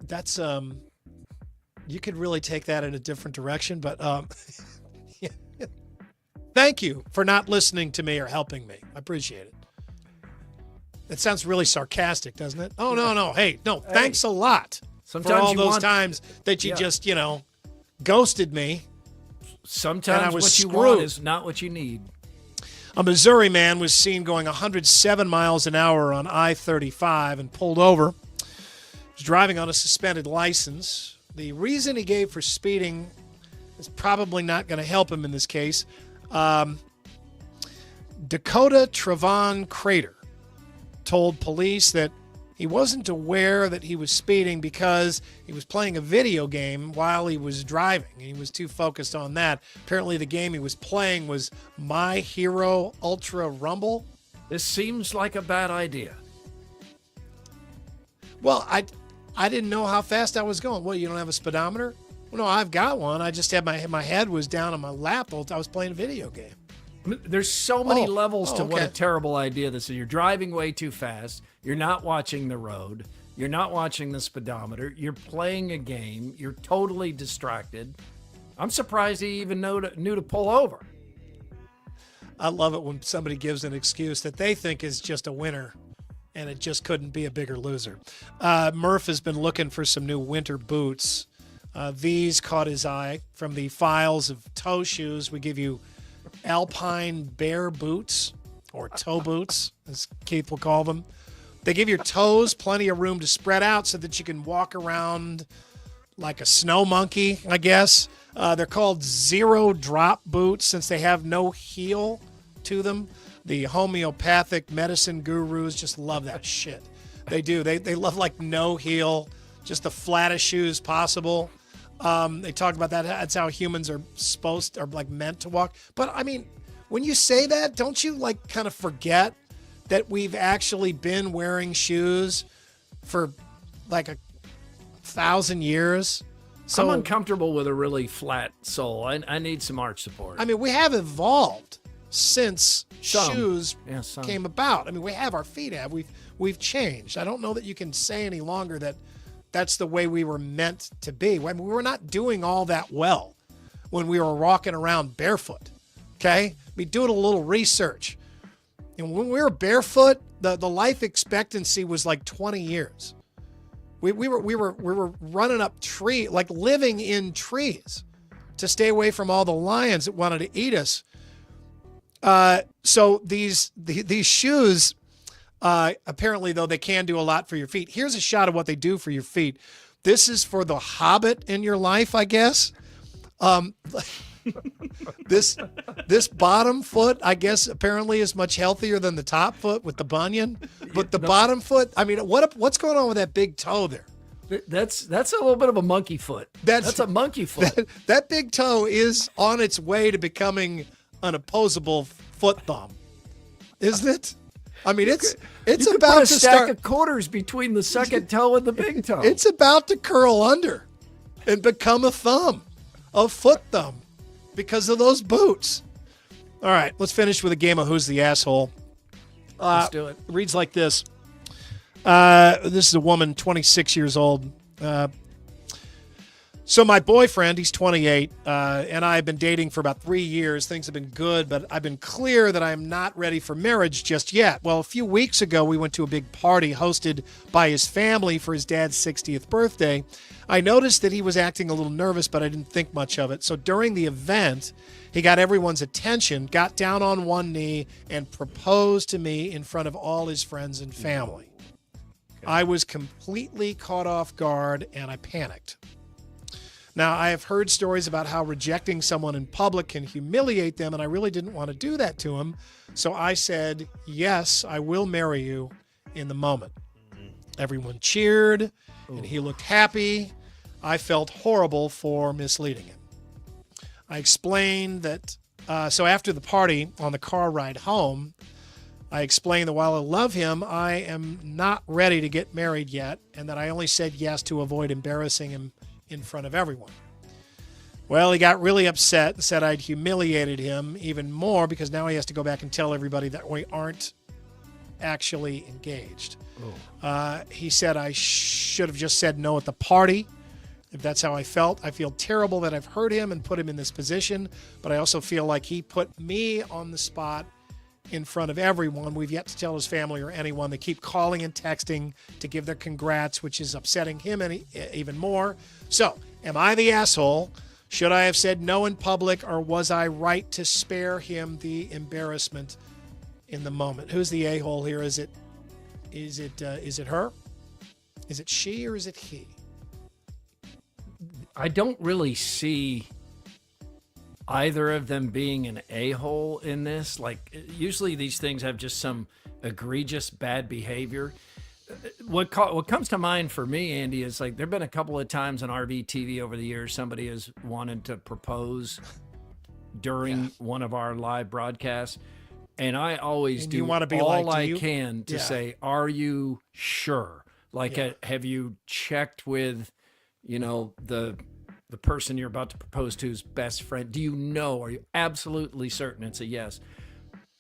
That's you could really take that in a different direction, but yeah. Thank you for not listening to me or helping me. I appreciate it. It sounds really sarcastic, doesn't it? Oh, no. Hey, thanks a lot for all those times that you just, ghosted me. Sometimes what you want is not what you need. A Missouri man was seen going 107 miles an hour on I-35 and pulled over. He was driving on a suspended license. The reason he gave for speeding is probably not going to help him in this case. Dakota Trevon Crater told police that he wasn't aware that he was speeding because he was playing a video game while he was driving, and he was too focused on that. Apparently the game he was playing was My Hero Ultra Rumble. This seems like a bad idea. Well, I didn't know how fast I was going. Well, you don't have a speedometer? Well, no, I've got one. I just had my head was down on my lap while I was playing a video game. There's so many levels to what a terrible idea this is. You're driving way too fast. You're not watching the road. You're not watching the speedometer. You're playing a game. You're totally distracted. I'm surprised he even knew to pull over. I love it when somebody gives an excuse that they think is just a winner, and it just couldn't be a bigger loser. Murph has been looking for some new winter boots. These caught his eye. From the files of toe shoes, we give you Alpine Bear boots, or toe boots, as Keith will call them. They give your toes plenty of room to spread out so that you can walk around like a snow monkey, I guess. They're called zero drop boots since they have no heel to them. The homeopathic medicine gurus just love that shit. They do. They love like no heel, just the flattest shoes possible. They talk about that. That's how humans are like meant to walk. But I mean, when you say that, don't you like kind of forget that we've actually been wearing shoes for like 1,000 years? So I'm uncomfortable with a really flat sole. I need some arch support. I mean, we have evolved since Some. shoes Yeah, some. came about. I mean, we have our feet have. We've changed. I don't know that you can say any longer that that's the way we were meant to be. I mean, we were not doing all that well when we were walking around barefoot. Okay? I mean, do a little research. And when we were barefoot, the life expectancy was like 20 years. We were running up tree, like living in trees to stay away from all the lions that wanted to eat us. So these shoes, apparently though, they can do a lot for your feet. Here's a shot of what they do for your feet. This is for the hobbit in your life, I guess. This bottom foot, I guess, apparently is much healthier than the top foot with the bunion. But the bottom foot, I mean, what's going on with that big toe there? That's a little bit of a monkey foot. That's a monkey foot. That big toe is on its way to becoming an opposable foot thumb, isn't it? I mean, it's you about put a to stack start. of quarters between the second toe and the big toe. It's about to curl under and become a foot thumb, because of those boots. All right, let's finish with a game of Who's the Asshole. Let's do it. Reads like this. This is a woman, 26 years old. So my boyfriend, he's 28, and I have been dating for about 3 years. Things have been good, but I've been clear that I'm not ready for marriage just yet. Well, a few weeks ago, we went to a big party hosted by his family for his dad's 60th birthday. I noticed that he was acting a little nervous, but I didn't think much of it. So during the event, he got everyone's attention, got down on one knee, and proposed to me in front of all his friends and family. Okay. I was completely caught off guard, and I panicked. Now, I have heard stories about how rejecting someone in public can humiliate them, and I really didn't want to do that to him. So I said, yes, I will marry you in the moment. Everyone cheered, and he looked happy. I felt horrible for misleading him. I explained that, so after the party, on the car ride home, I explained that while I love him, I am not ready to get married yet, and that I only said yes to avoid embarrassing him in front of everyone. Well, he got really upset and said I'd humiliated him even more because now he has to go back and tell everybody that we aren't actually engaged. He said I should have just said no at the party. If that's how I felt, I feel terrible that I've hurt him and put him in this position, but I also feel like he put me on the spot in front of everyone. We've yet to tell his family or anyone. They keep calling and texting to give their congrats, which is upsetting him even more. So, am I the asshole? Should I have said no in public, or was I right to spare him the embarrassment in the moment? Who's the a-hole here? Is it her? Is it she, or is it he? I don't really see either of them being an a-hole in this. Like, usually these things have just some egregious bad behavior. What comes to mind for me, Andy, is like there have been a couple of times on RV TV over the years somebody has wanted to propose during one of our live broadcasts, and I always do all I can to say, are you sure? Like, have you checked with, the person you're about to propose to's best friend? Do you know? Are you absolutely certain it's a yes?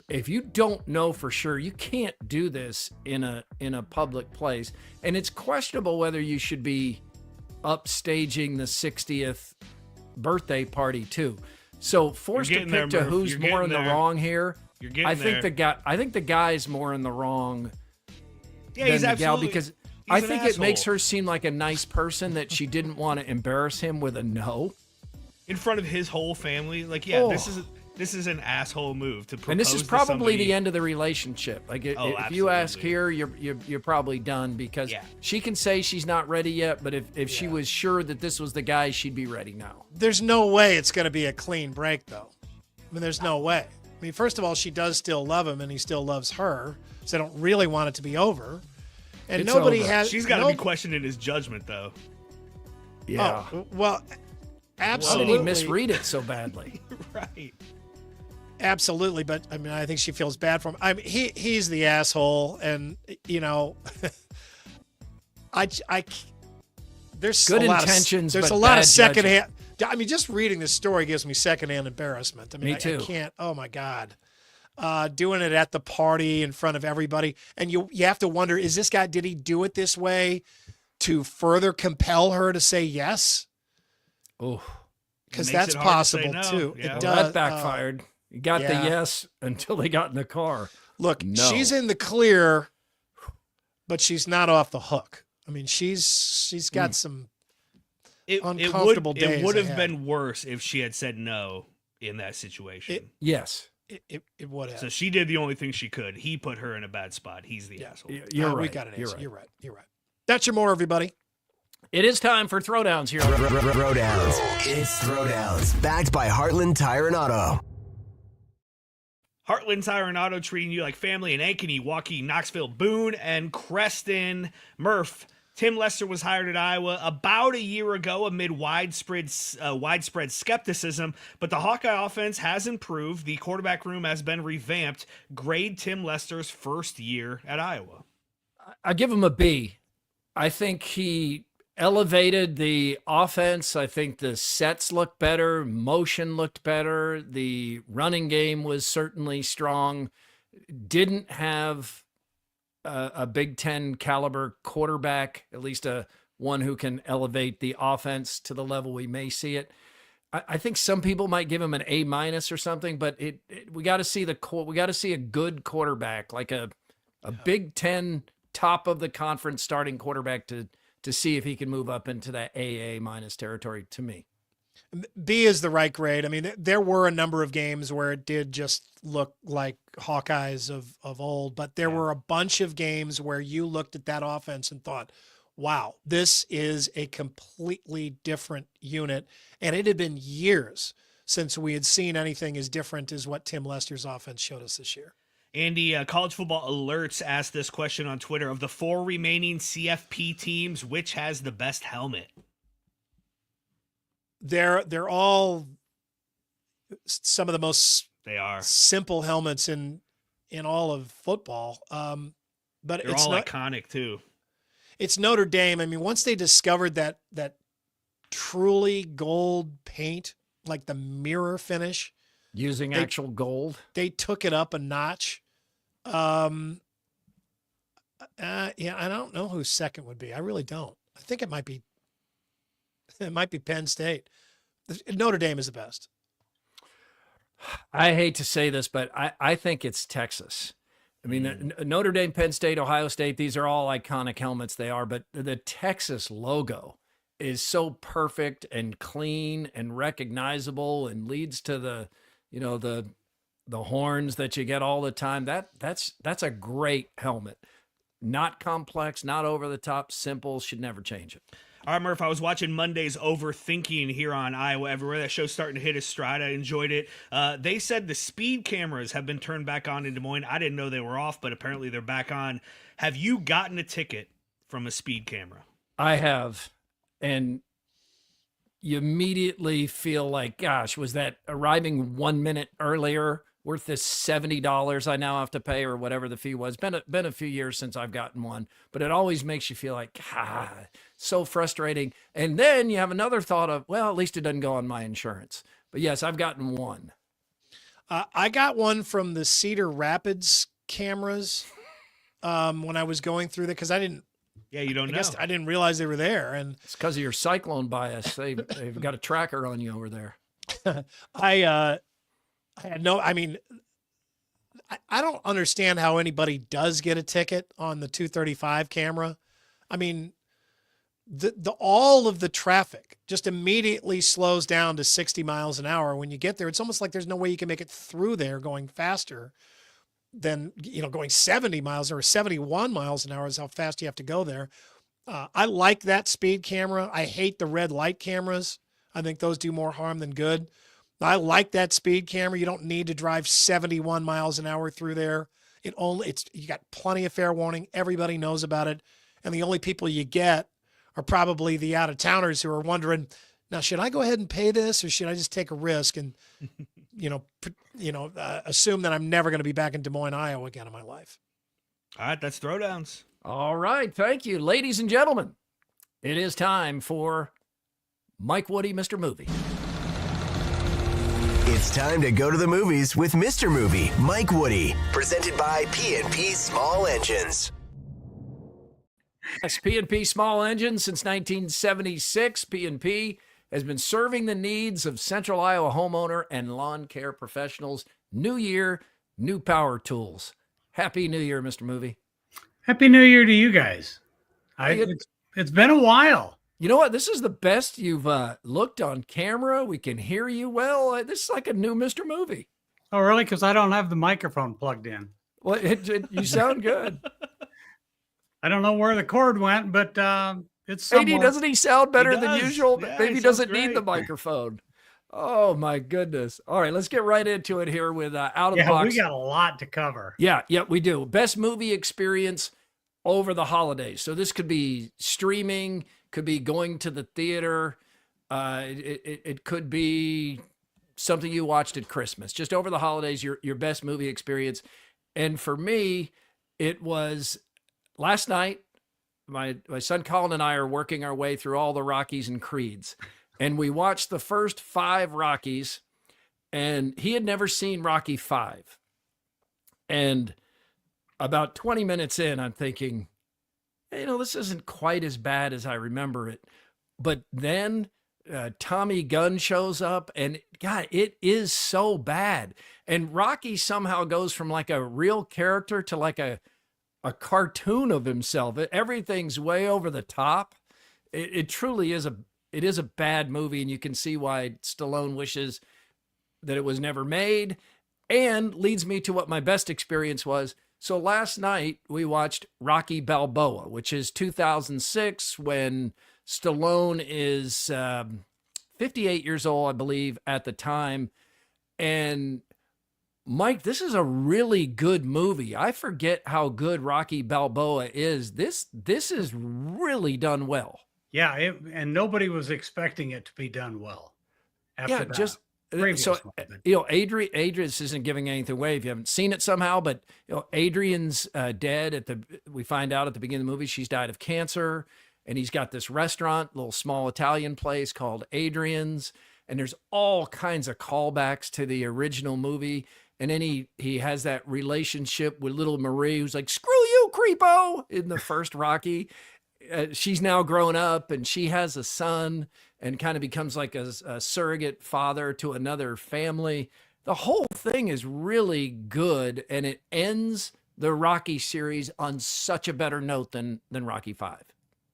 If you don't know for sure, you can't do this in a public place. And it's questionable whether you should be upstaging the 60th birthday party too. So forced to pick to who's more in the wrong here. I think the guy's more in the wrong than the gal, because I think it makes her seem like a nice person that she didn't want to embarrass him with a no in front of his whole family. Like, this is an asshole move to propose. And this is probably the end of the relationship. Like, if absolutely. you ask here, you're probably done, because she can say she's not ready yet, but if she was sure that this was the guy, she'd be ready now. There's no way it's going to be a clean break, though. I mean, there's no way. I mean, first of all, she does still love him, and he still loves her, so I don't really want it to be over. And It's nobody over. has. She's got to be questioning his judgment, though. Yeah. Oh, well, How absolutely. did he misread it so badly? Right. Absolutely, but I mean, I think she feels bad for him. I mean, he's the asshole, and you know, there's Good a lot intentions, There's but a lot bad of secondhand. I mean, just reading this story gives me secondhand embarrassment. I mean, Me too. I can't. Oh my God, doing it at the party in front of everybody, and you have to wonder: is this guy? Did he do it this way to further compel her to say yes? Oh, Because Makes that's it hard to say possible no. too. Yeah. It well, does. that backfired. You got the yeah. yes until they got in the car. Look, No. she's in the clear, but she's not off the hook. I mean, she's got some uncomfortable days It would have ahead. been worse if she had said no in that situation. Yes. It would have. So she did the only thing she could. He put her in a bad spot. He's the asshole. You're right. We got an You're answer. right. You're right. That's your more, everybody. It is time for Throwdowns here. Throwdowns. It's Throwdowns. Backed by Heartland Tire and Auto. Heartland Tire and Auto treating you like family in Ankeny, Waukee, Knoxville, Boone, and Creston. Murph. Tim Lester was hired at Iowa about a year ago amid widespread skepticism, but the Hawkeye offense has improved. The quarterback room has been revamped. Grade Tim Lester's first year at Iowa. I give him a B. I think he elevated the offense. I think the sets looked better. Motion looked better. The running game was certainly strong. Didn't have a Big Ten caliber quarterback, at least one who can elevate the offense to the level we may see it. I think some people might give him an A- or something, but we got to see a good quarterback, like a Big Ten top of the conference starting quarterback to see if he can move up into that AA- territory to me. B is the right grade. I mean, there were a number of games where it did just look like Hawkeyes of old, but there were a bunch of games where you looked at that offense and thought, wow, this is a completely different unit. And it had been years since we had seen anything as different as what Tim Lester's offense showed us this year. Andy, College Football Alerts asked this question on Twitter. Of the 4 remaining CFP teams, which has the best helmet? They're all some of the most simple helmets in all of football. But they're all iconic too. It's Notre Dame. I mean, once they discovered that truly gold paint, like the mirror finish, using actual gold, they took it up a notch. Yeah, I don't know who second would be. I really don't. I think it might be Penn State. Notre Dame is the best. I hate to say this, but I think it's Texas. I mean, Notre Dame, Penn State, Ohio State, these are all iconic helmets. They are, but the Texas logo is so perfect and clean and recognizable and leads to the horns that you get all the time. That's a great helmet. Not complex, not over the top, simple, should never change it. All right, Murph, I was watching Monday's Overthinking here on Iowa Everywhere. That show's starting to hit its stride. I enjoyed it. They said the speed cameras have been turned back on in Des Moines. I didn't know they were off, but apparently they're back on. Have you gotten a ticket from a speed camera? I have. And you immediately feel like, gosh, was that arriving 1 minute earlier worth this $70 I now have to pay or whatever the fee was? Been a few years since I've gotten one, but it always makes you feel like, so frustrating. And then you have another thought of, well, at least it doesn't go on my insurance. But yes, I've gotten one. I got one from the Cedar Rapids cameras when I was going through there because I didn't. Yeah, you don't know. I didn't realize they were there, and it's because of your Cyclone bias. They've got a tracker on you over there. I had no. I mean, I don't understand how anybody does get a ticket on the 235 camera. I mean, all of the traffic just immediately slows down to 60 miles an hour when you get there. It's almost like there's no way you can make it through there going faster than, going 70 miles or 71 miles an hour is how fast you have to go there. I like that speed camera. I hate the red light cameras. I think those do more harm than good. I like that speed camera. You don't need to drive 71 miles an hour through there. You got plenty of fair warning. Everybody knows about it. And the only people you get are probably the out of towners who are wondering, now, should I go ahead and pay this or should I just take a risk and, assume that I'm never going to be back in Des Moines, Iowa again in my life? All right, that's Throwdowns. All right. Thank you. Ladies and gentlemen, it is time for Mike Woody, Mr. Movie. It's time to go to the movies with Mr. Movie, Mike Woody, presented by P&P Small Engines. Yes, P&P Small Engines since 1976. P&P has been serving the needs of Central Iowa homeowner and lawn care professionals. New year, new power tools. Happy New Year, Mr. Movie. Happy New Year to you guys. It's been a while. You know what? This is the best you've looked on camera. We can hear you well. This is like a new Mr. Movie. Oh, really? Because I don't have the microphone plugged in. Well, you sound good. I don't know where the cord went, but it's AD, somewhere. doesn't he sound better He than does. usual? Yeah, Maybe he he doesn't sounds need great. the microphone. Oh, my goodness. All right, let's get right into it here with Out of the Yeah, Box. we got a lot to cover. Yeah, we do. Best movie experience over the holidays. So this could be streaming, could be going to the theater. It could be something you watched at Christmas. Just over the holidays, your best movie experience. And for me, it was last night. My son Colin and I are working our way through all the Rockies and Creeds. And we watched the first 5 Rockies, and he had never seen Rocky 5. And about 20 minutes in, I'm thinking, this isn't quite as bad as I remember it. But then Tommy Gunn shows up, and God, it is so bad. And Rocky somehow goes from like a real character to like a cartoon of himself. Everything's way over the top. It truly is a bad movie, and you can see why Stallone wishes that it was never made, and leads me to what my best experience was. So last night we watched Rocky Balboa, which is 2006, when Stallone is 58 years old, I believe, at the time. And Mike, this is a really good movie. I forget how good Rocky Balboa is. This is really done well. Yeah, and nobody was expecting it to be done well. After that. So, Adrian, this isn't giving anything away if you haven't seen it somehow, but Adrian's dead we find out at the beginning of the movie, she's died of cancer, and he's got this restaurant, little small Italian place called Adrian's, and there's all kinds of callbacks to the original movie. And then he has that relationship with little Marie, who's like, "Screw you, creepo," in the first Rocky. She's now grown up, and she has a son, and kind of becomes like a surrogate father to another family. The whole thing is really good, and it ends the Rocky series on such a better note than Rocky 5.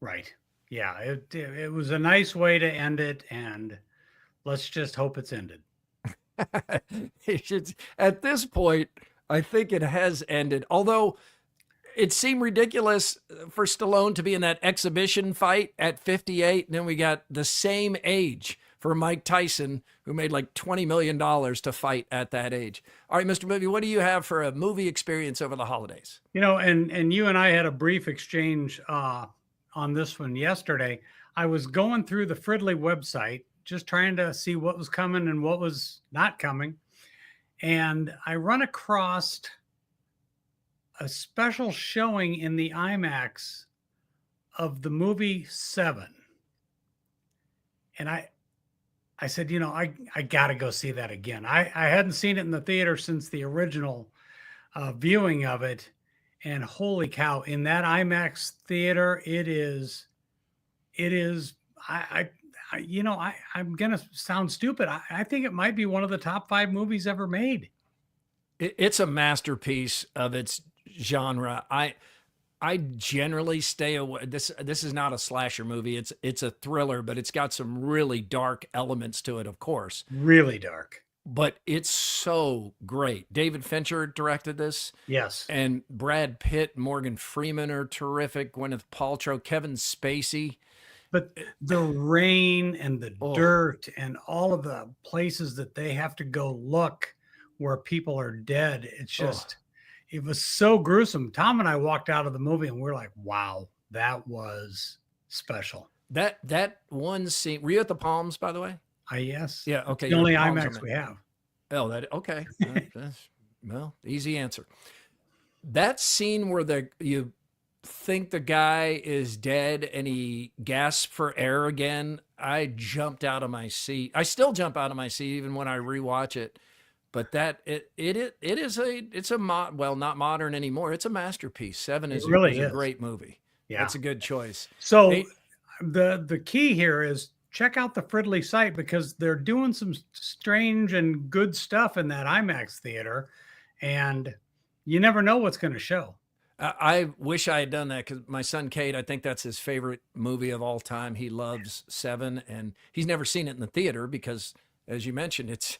Right. Yeah, it was a nice way to end it, and let's just hope it's ended. At this point, I think it has ended, although it seemed ridiculous for Stallone to be in that exhibition fight at 58. And then we got the same age for Mike Tyson, who made like $20 million to fight at that age. All right, Mr. Movie, what do you have for a movie experience over the holidays? And you and I had a brief exchange on this one yesterday. I was going through the Fridley website, just trying to see what was coming and what was not coming. And I run across a special showing in the IMAX of the movie 7. And I said, I got to go see that again. I hadn't seen it in the theater since the original viewing of it. And holy cow, in that IMAX theater, I'm going to sound stupid. I think it might be one of the top 5 movies ever made. It's a masterpiece of its genre. I generally stay away. This is not a slasher movie. It's a thriller, but it's got some really dark elements to it, of course. Really dark. But it's so great. David Fincher directed this. Yes. And Brad Pitt, Morgan Freeman are terrific. Gwyneth Paltrow, Kevin Spacey. But the rain and the dirt and all of the places that they have to go look where people are dead, it's just, it was so gruesome. Tom and I walked out of the movie and we're like, wow, that was special. That one scene. Were you at the Palms, by the way? Yes. Yeah. Okay. The only you're at the IMAX Palms, we have. Oh, that okay. Well, easy answer. That scene where you think the guy is dead and he gasps for air again, I jumped out of my seat. I still jump out of my seat even when I rewatch it. But well, not modern anymore. It's a masterpiece. Seven is a great movie. Yeah, that's a good choice. So the key here is check out the Fridley site because they're doing some strange and good stuff in that IMAX theater, and you never know what's going to show. I wish I had done that because my son Cade, I think that's his favorite movie of all time. He loves Seven, and he's never seen it in the theater because, as you mentioned, it's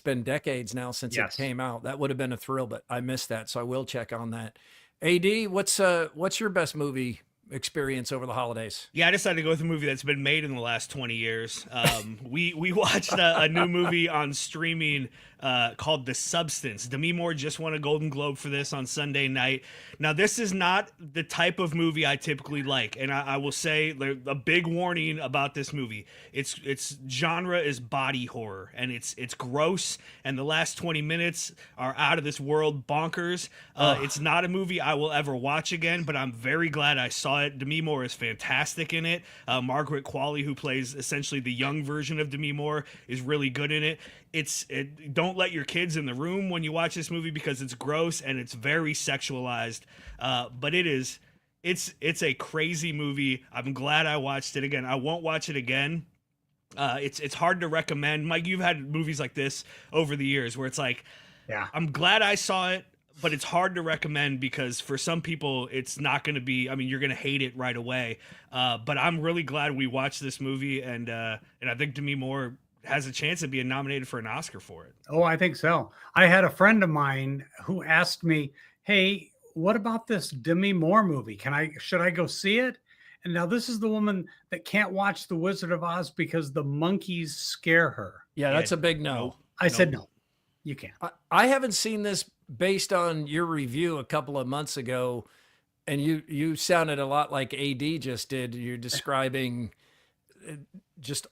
been decades now since it came out. That would have been a thrill, but I missed that, so I will check on that. AD, what's your best movie experience over the holidays? Yeah, I decided to go with a movie that's been made in the last 20 years. We watched a new movie on streaming called The Substance. Demi Moore just won a Golden Globe for this on Sunday night. Now, this is not the type of movie I typically like, and I will say a big warning about this movie. Its genre is body horror, and it's gross, and the last 20 minutes are out of this world bonkers. It's not a movie I will ever watch again, but I'm very glad I saw it. Demi Moore is fantastic in it. Margaret Qualley, who plays essentially the young version of Demi Moore, is really good in it. Don't let your kids in the room when you watch this movie because it's gross and it's very sexualized. But it's a crazy movie. I'm glad I watched it again. I won't watch it again. It's hard to recommend. Mike, you've had movies like this over the years where it's like, yeah, I'm glad I saw it, but it's hard to recommend because for some people it's not going to be, you're going to hate it right away. But I'm really glad we watched this movie, and I think Demi Moore has a chance of being nominated for an Oscar for it. Oh, I think so. I had a friend of mine who asked me, hey, what about this Demi Moore movie? Should I go see it? And now this is the woman that can't watch The Wizard of Oz because the monkeys scare her. Yeah, that's a big no. I said, no, you can't. I haven't seen this based on your review a couple of months ago, and you sounded a lot like AD just did. You're describing just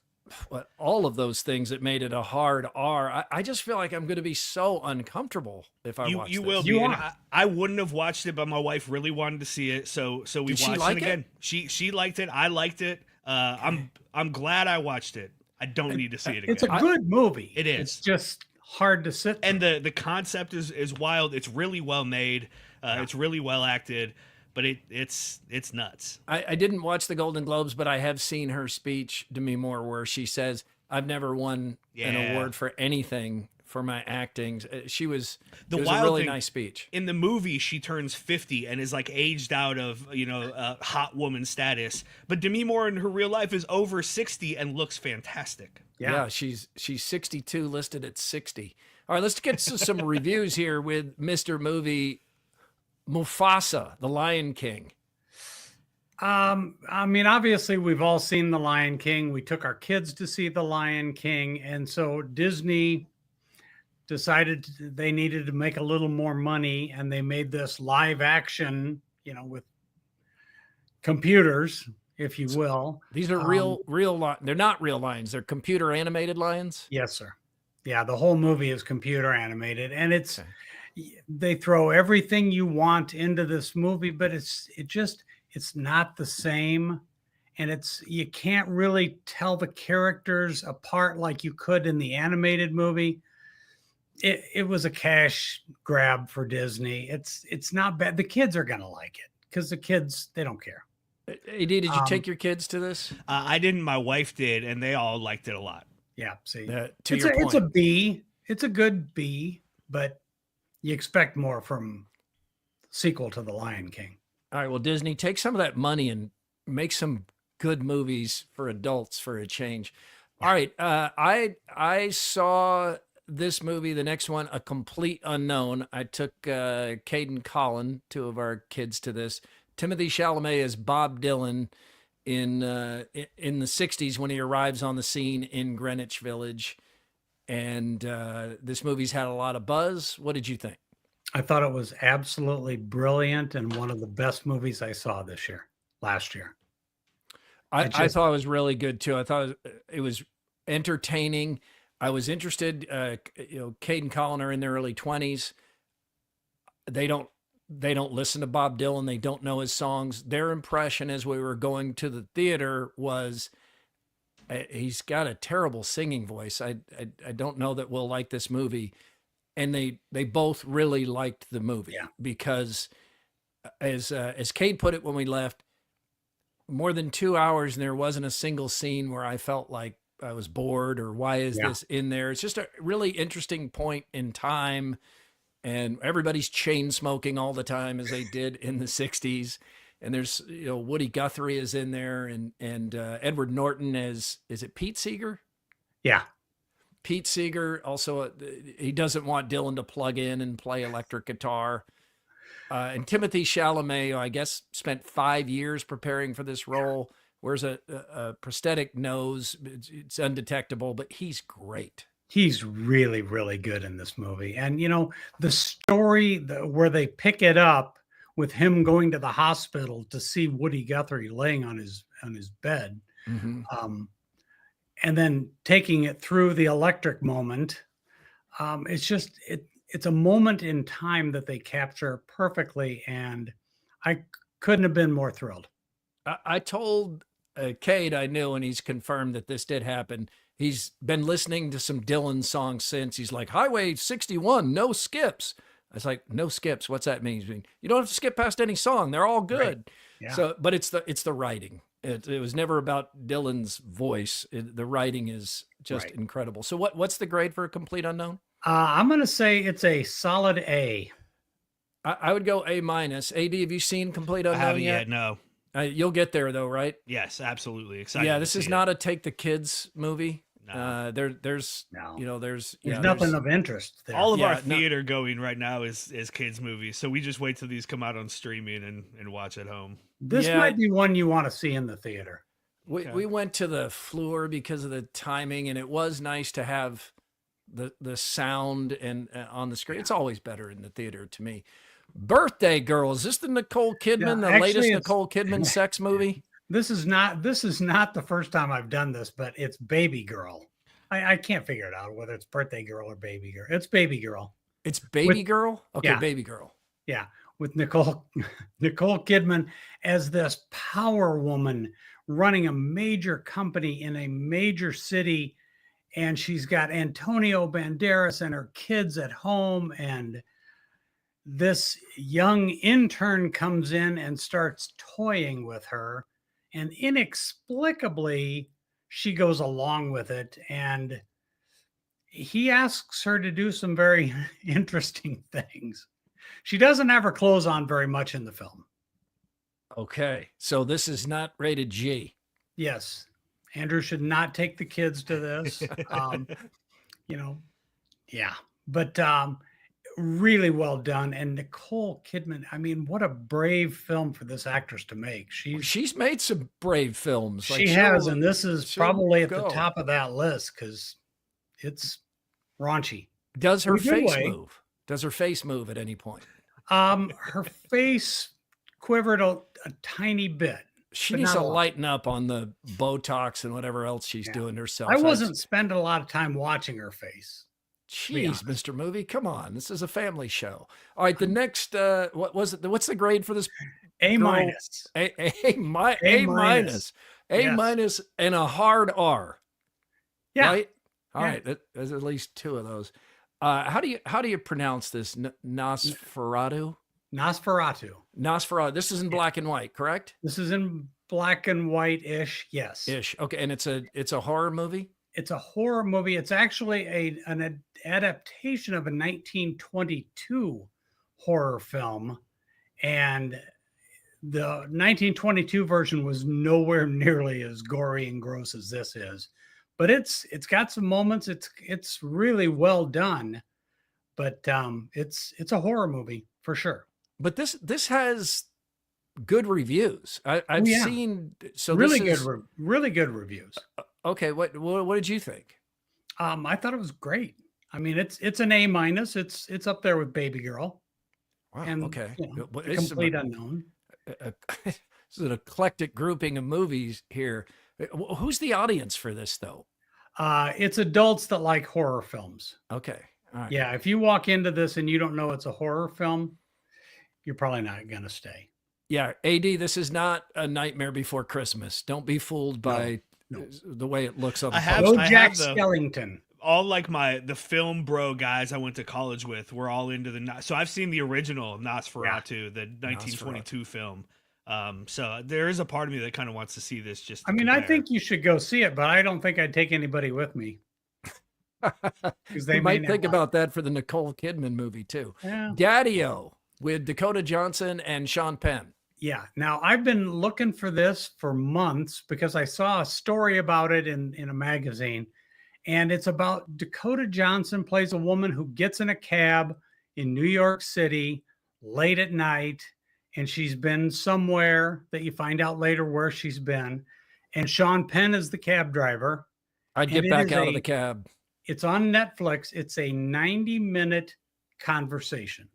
what all of those things that made it a hard R. I just feel like I'm going to be so uncomfortable if I watch this. You will be. And I wouldn't have watched it, but my wife really wanted to see it, so we watched it again. She liked it. I liked it. I'm glad I watched it. I don't need to see it again. It's a good movie. It is. It's just hard to sit through. And the concept is wild. It's really well made. It's really well acted. But it's nuts. I didn't watch the Golden Globes, but I have seen her speech, Demi Moore, where she says, I've never won an award for anything for my acting. It was a really nice speech. In the movie, she turns 50 and is like aged out of, hot woman status. But Demi Moore in her real life is over 60 and looks fantastic. Yeah, she's 62, listed at 60. All right, let's get to some reviews here with Mr. Movie Mufasa, The Lion King. Obviously we've all seen The Lion King. We took our kids to see The Lion King. And so Disney decided they needed to make a little more money. And they made this live action, with computers, if you will. These are real, they're not real lions. They're computer animated lions. Yes, sir. Yeah. The whole movie is computer animated, and they throw everything you want into this movie, but it's not the same. And you can't really tell the characters apart like you could in the animated movie. It was a cash grab for Disney. It's not bad. The kids are going to like it because the kids, they don't care. AD, did you take your kids to this? I didn't. My wife did, and they all liked it a lot. Yeah. See, it's a B. It's a good B, but you expect more from sequel to The Lion King. All right. Well, Disney, take some of that money and make some good movies for adults for a change. All right. I saw this movie, the next one, A Complete Unknown. I took Cade and Colin, two of our kids, to this. Timothy Chalamet as Bob Dylan in the 60s when he arrives on the scene in Greenwich Village. And this movie's had a lot of buzz. What did you think? I thought it was absolutely brilliant and one of the best movies I saw last year. I thought it was really good too. I thought it was entertaining. I was interested. Cade and Colin are in their early 20s. They don't listen to Bob Dylan. They don't know his songs. Their impression as we were going to the theater was he's got a terrible singing voice. I don't know that we'll like this movie. And they both really liked the movie because as Cade put it when we left, more than 2 hours and there wasn't a single scene where I felt like I was bored or why is this in there? It's just a really interesting point in time, and everybody's chain smoking all the time as they did in the 60s. And there's, Woody Guthrie is in there and Edward Norton is it Pete Seeger? Yeah. Pete Seeger also, he doesn't want Dylan to plug in and play electric guitar. And Timothy Chalamet, I guess, spent 5 years preparing for this role. Wears a prosthetic nose. It's undetectable, but he's great. He's really, really good in this movie. And, the story where they pick it up with him going to the hospital to see Woody Guthrie laying on his bed, and then taking it through the electric moment. It's a moment in time that they capture perfectly, and I couldn't have been more thrilled. I told Cade I knew, and he's confirmed that this did happen. He's been listening to some Dylan songs since. He's like, Highway 61, no skips. I was like, no skips. What's that mean? You don't have to skip past any song. They're all good. Right. Yeah. So, but it's the writing. It was never about Dylan's voice. The writing is just incredible. So what's the grade for A Complete Unknown? I'm going to say it's a solid A. I would go A-. AD, have you seen Complete Unknown I haven't yet? yet, no. You'll get there though, right? Yes, absolutely. Excited. Yeah, this is see not it. a take the kids movie. No. There's there's nothing of interest there. All of our theater going right now is kids movies, so we just wait till these come out on streaming and watch at home. This might be one you want to see in the theater. We went to the Fleur because of the timing, and it was nice to have the sound and on the screen. It's always better in the theater to me. Birthday Girl, is this the Nicole Kidman, the latest Nicole Kidman sex movie? This is not the first time I've done this, but it's Baby Girl. I can't figure it out whether it's Birthday Girl or Baby Girl. It's Baby Girl. It's Baby Girl? Okay, Baby Girl. Yeah, with Nicole Kidman as this power woman running a major company in a major city, and she's got Antonio Banderas and her kids at home, and this young intern comes in and starts toying with her, and inexplicably she goes along with it, and he asks her to do some very interesting things. She doesn't have her clothes on very much in the film. Okay, so this is not rated G. Yes, Andrew should not take the kids to this. But really well done. And Nicole Kidman, I mean, what a brave film for this actress to make. She's made some brave films. She has, and this is probably at the top of that list because it's raunchy. Does her face move? Does her face move at any point? Her face quivered a tiny bit. She needs to lighten up on the Botox and whatever else she's doing herself. I wasn't spending a lot of time watching her face. Jeez, Mr. Movie, come on. This is a family show. All right, the next, what was it? What's the grade for this? A minus. A minus and a hard R. Yeah. Right? All right. There's at least two of those. How do you pronounce this? Nosferatu? Nosferatu. This is in black and white, correct? This is in black and white-ish, yes. Ish. Okay, and it's a horror movie? It's a horror movie. It's actually an adaptation of a 1922 horror film, and the 1922 version was nowhere nearly as gory and gross as this is. But it's got some moments. It's really well done, but it's a horror movie for sure. But this has good reviews. I've seen really good reviews. Okay, what did you think? I thought it was great. I mean, it's an A minus. It's up there with Baby Girl. Wow. and Okay. Well, a complete unknown. This is an eclectic grouping of movies here. Who's the audience for this, though? It's adults that like horror films. Okay. All right. Yeah, if you walk into this and you don't know it's a horror film, you're probably not going to stay. Yeah, AD, this is not A Nightmare Before Christmas. Don't be fooled by the way it looks on the poster. Jack Skellington. All like the film bro guys I went to college with were all into so I've seen the original Nosferatu, the 1922 film. So there is a part of me that kind of wants to see this. Just, I think you should go see it, but I don't think I'd take anybody with me. Because they might think about that for the Nicole Kidman movie too. Yeah. Daddy-O with Dakota Johnson and Sean Penn. Yeah. Now I've been looking for this for months because I saw a story about it in a magazine. And it's about Dakota Johnson plays a woman who gets in a cab in New York City late at night. And she's been somewhere that you find out later where she's been. And Sean Penn is the cab driver. I'd get back out of the cab. It's on Netflix. It's a 90-minute conversation.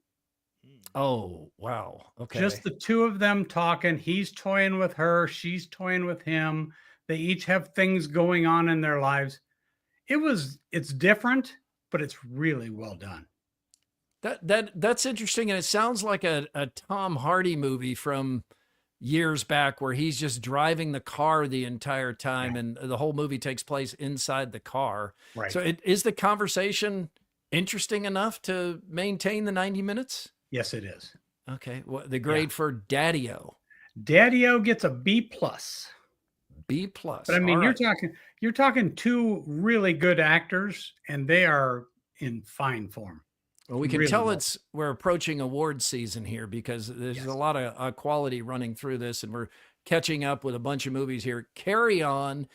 Oh, wow. Okay. Just the two of them talking. He's toying with her. She's toying with him. They each have things going on in their lives. It's different, but it's really well done. That's interesting. And it sounds like a Tom Hardy movie from years back where he's just driving the car the entire time and the whole movie takes place inside the car. Right. So is the conversation interesting enough to maintain the 90 minutes? Yes, it is. Okay. Well, the grade for Daddy-O. Daddy-O gets a B+. B+. But I mean, you're talking two really good actors, and they are in fine form. Well, we can tell we're approaching award season here because there's a lot of quality running through this, and we're catching up with a bunch of movies here. Carry On,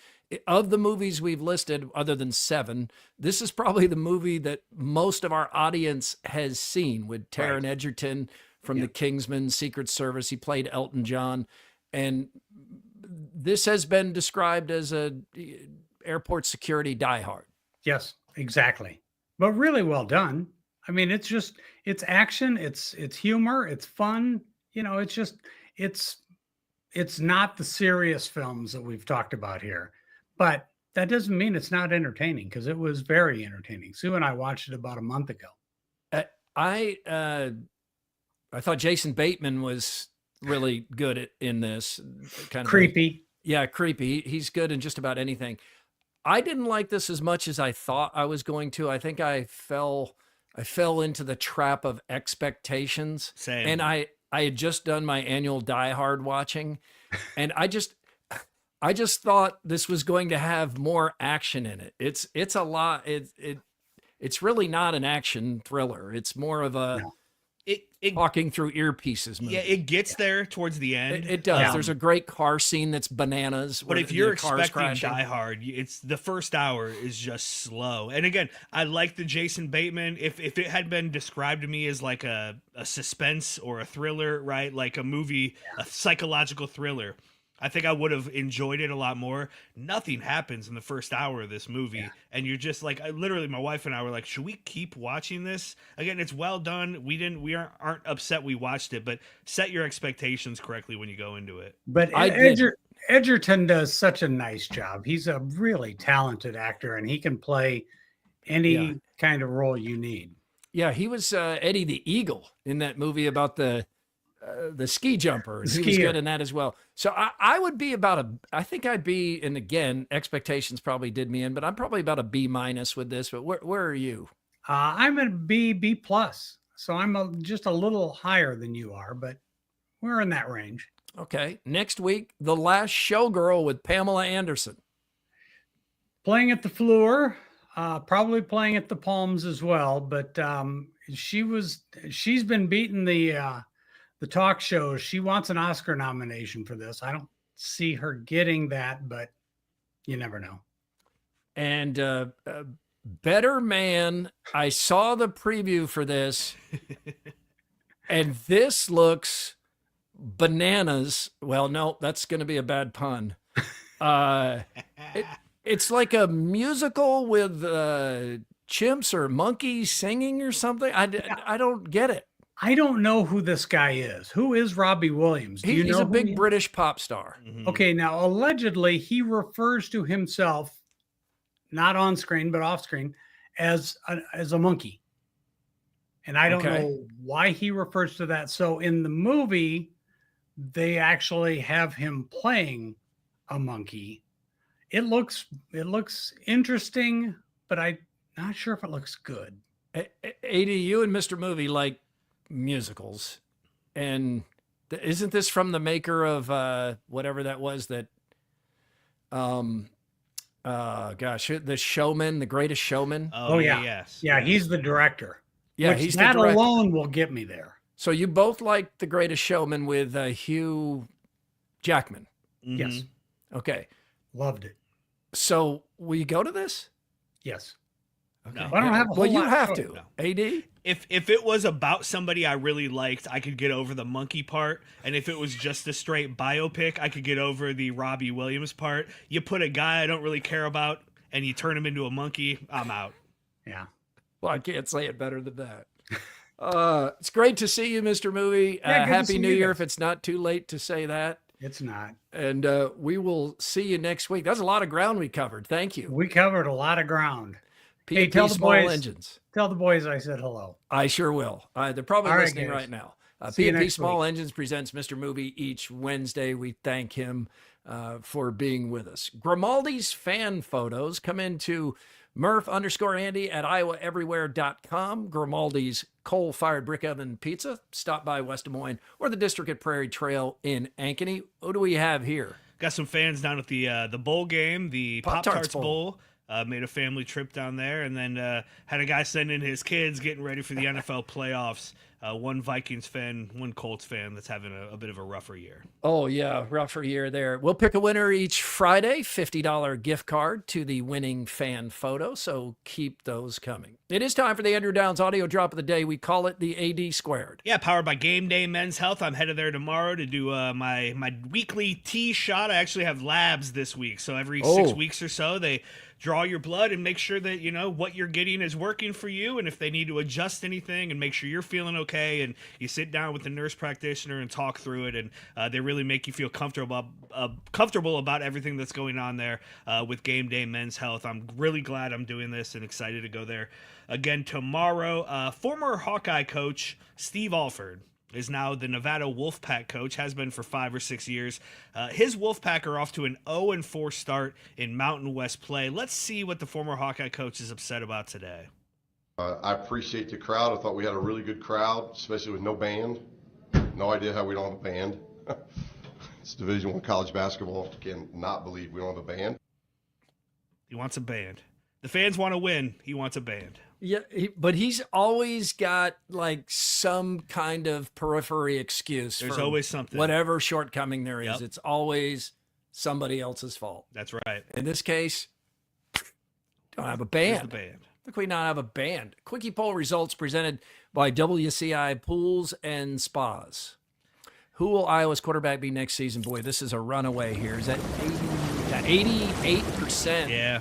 of the movies we've listed, other than 7, this is probably the movie that most of our audience has seen, with Taron Egerton from The Kingsman, Secret Service. He played Elton John, and this has been described as a airport security diehard. Yes, exactly. But really well done. I mean, it's action, it's humor, it's fun. It's not the serious films that we've talked about here, but that doesn't mean it's not entertaining, because it was very entertaining. Sue and I watched it about a month ago. I thought Jason Bateman was really good in this. Kind of creepy. Creepy. He's good in just about anything. I didn't like this as much as I thought I was going to. I think I fell into the trap of expectations. Same. And I had just done my annual Die Hard watching, and I just thought this was going to have more action in it. It's a lot. It's really not an action thriller. It's more of a talking through earpieces movie. Yeah, it gets there towards the end. It does. There's a great car scene that's bananas. But if you're expecting Die Hard, it's the first hour is just slow. And again, I like the Jason Bateman. If it had been described to me as like a suspense or a thriller, right? Like a movie, a psychological thriller, I think I would have enjoyed it a lot more. Nothing happens in the first hour of this movie. And you're just like, literally, my wife and I were like, should we keep watching this? Again, it's well done. We aren't upset we watched it, but set your expectations correctly when you go into it. But Edgerton does such a nice job. He's a really talented actor, and he can play any kind of role you need. Yeah, he was Eddie the Eagle in that movie about the ski jumper. He was good in that as well. So I would be I think I'd be, and again, expectations probably did me in, but I'm probably about a B- with this. But where are you? I'm a B+. So I'm just a little higher than you are, but we're in that range. Okay. Next week, The Last Showgirl with Pamela Anderson. Playing at the Fleur, probably playing at the Palms as well. But she's been beating the talk shows. She wants an Oscar nomination for this. I don't see her getting that, but you never know. And Better Man, I saw the preview for this, and this looks bananas. Well, no, that's going to be a bad pun. It's like a musical with chimps or monkeys singing or something. I don't get it. I don't know who this guy is. Who is Robbie Williams? Do you know He's a who big he is? British pop star. Okay, now allegedly he refers to himself, not on screen but off screen, as a monkey, and I don't Okay. know why he refers to that. So in the movie, they actually have him playing a monkey. It looks interesting, but I'm not sure if it looks good. AD, you and Mr. Movie like musicals, and isn't this from the maker of whatever that was that the Showman, The Greatest Showman? Oh yeah. Yes. Yeah, he's the director. Yeah, Which he's the that director. alone will get me there. So you both like The Greatest Showman with Hugh Jackman. Mhm. Yes. Okay. Loved it. So will you go to this? Yes. Okay. No. I don't have a whole Well, you lot have of- to. No. AD? If it was about somebody I really liked, I could get over the monkey part. And if it was just a straight biopic, I could get over the Robbie Williams part. You put a guy I don't really care about and you turn him into a monkey, I'm out. Yeah. Well, I can't say it better than that. It's great to see you, Mr. Movie. Yeah, good to Happy see New you Year guys. if it's not too late to say that. It's not. And we will see you next week. That's a lot of ground we covered. Thank you. We covered a lot of ground. P&P Hey, tell the Small boys- Engines. Tell the boys I said hello. I sure will. They're probably All right, listening guys. right now. See you P&P next Small week. Engines presents Mr. Movie each Wednesday. We thank him for being with us. Grimaldi's fan photos come into Murph_Andy at IowaEverywhere.com. Grimaldi's coal-fired brick oven pizza. Stop by West Des Moines or the District at Prairie Trail in Ankeny. What do we have here? Got some fans down at the bowl game, the Pop-Tarts Pop-Tarts Bowl. Made a family trip down there, and then had a guy send in his kids getting ready for the NFL playoffs. One Vikings fan, one Colts fan that's having a bit of a rougher year. Oh, yeah, rougher year there. We'll pick a winner each Friday, $50 gift card to the winning fan photo, so keep those coming. It is time for the Andrew Downs audio drop of the day. We call it the AD Squared. Yeah, powered by Game Day Men's Health. I'm headed there tomorrow to do my weekly T shot. I actually have labs this week, so every 6 weeks or so they draw your blood and make sure that, you know, what you're getting is working for you, and if they need to adjust anything and make sure you're feeling okay, and you sit down with the nurse practitioner and talk through it, and they really make you feel comfortable about everything that's going on there with Game Day Men's Health. I'm really glad I'm doing this and excited to go there again tomorrow. Former Hawkeye coach Steve Alford is now the Nevada Wolfpack coach, has been for 5 or 6 years. His Wolfpack are off to an 0-4 start in Mountain West play. Let's see what the former Hawkeye coach is upset about today. I appreciate the crowd. I thought we had a really good crowd, especially with no band. No idea how we don't have a band. It's Division I college basketball. Cannot believe we don't have a band. He wants a band. The fans want to win. He wants a band. Yeah, but he's always got like some kind of periphery excuse. There's for always something. Whatever shortcoming there is, Yep. it's always somebody else's fault. That's right. In this case, don't have a Here's the band. band. Look, we not have a band. Quickie poll results presented by WCI Pools and Spas. Who will Iowa's quarterback be next season? Boy, this is a runaway here. Is that 88%? Yeah.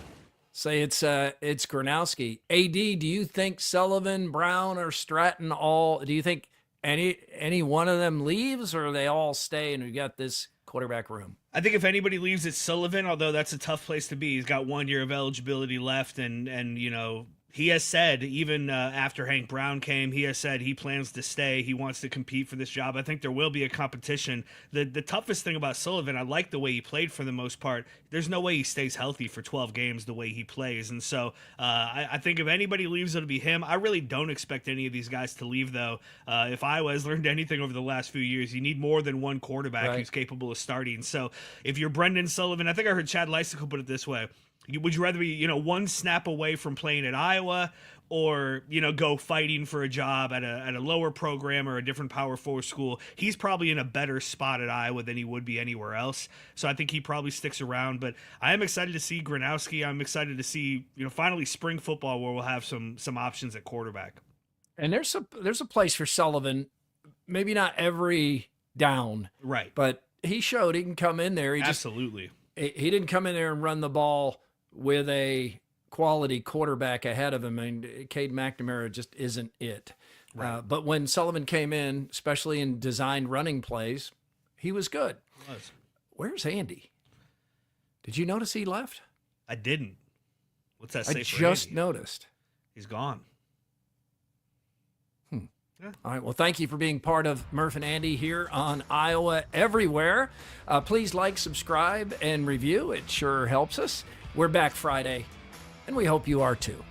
Say it's Gronowski. AD, do you think Sullivan, Brown, or Stratton do you think any one of them leaves, or they all stay and we got this quarterback room? I think if anybody leaves, it's Sullivan, although that's a tough place to be. He's got 1 year of eligibility left, and you know, he has said, even after Hank Brown came, he has said he plans to stay. He wants to compete for this job. I think there will be a competition. The toughest thing about Sullivan, I like the way he played for the most part. There's no way he stays healthy for 12 games the way he plays. And so I think if anybody leaves, it'll be him. I really don't expect any of these guys to leave, though. If Iowa has learned anything over the last few years, you need more than one quarterback who's capable of starting. So if you're Brendan Sullivan, I think I heard Chad Leisicle put it this way. Would you rather be, you know, one snap away from playing at Iowa, or, you know, go fighting for a job at a lower program or a different Power 4 school? He's probably in a better spot at Iowa than he would be anywhere else. So I think he probably sticks around. But I am excited to see Gronowski. I'm excited to see, you know, finally spring football where we'll have some options at quarterback. And there's a place for Sullivan, maybe not every down, Right. but he showed he can come in there. Absolutely. He didn't come in there and run the ball with a quality quarterback ahead of him. I mean, Cade McNamara just isn't it. Right. But when Sullivan came in, especially in designed running plays, he was good. Where's Andy? Did you notice he left? I didn't. What's that say I for just Andy? noticed. He's gone. All right. Well, thank you for being part of Murph and Andy here on Iowa Everywhere. Please like, subscribe, and review. It sure helps us. We're back Friday, and we hope you are too.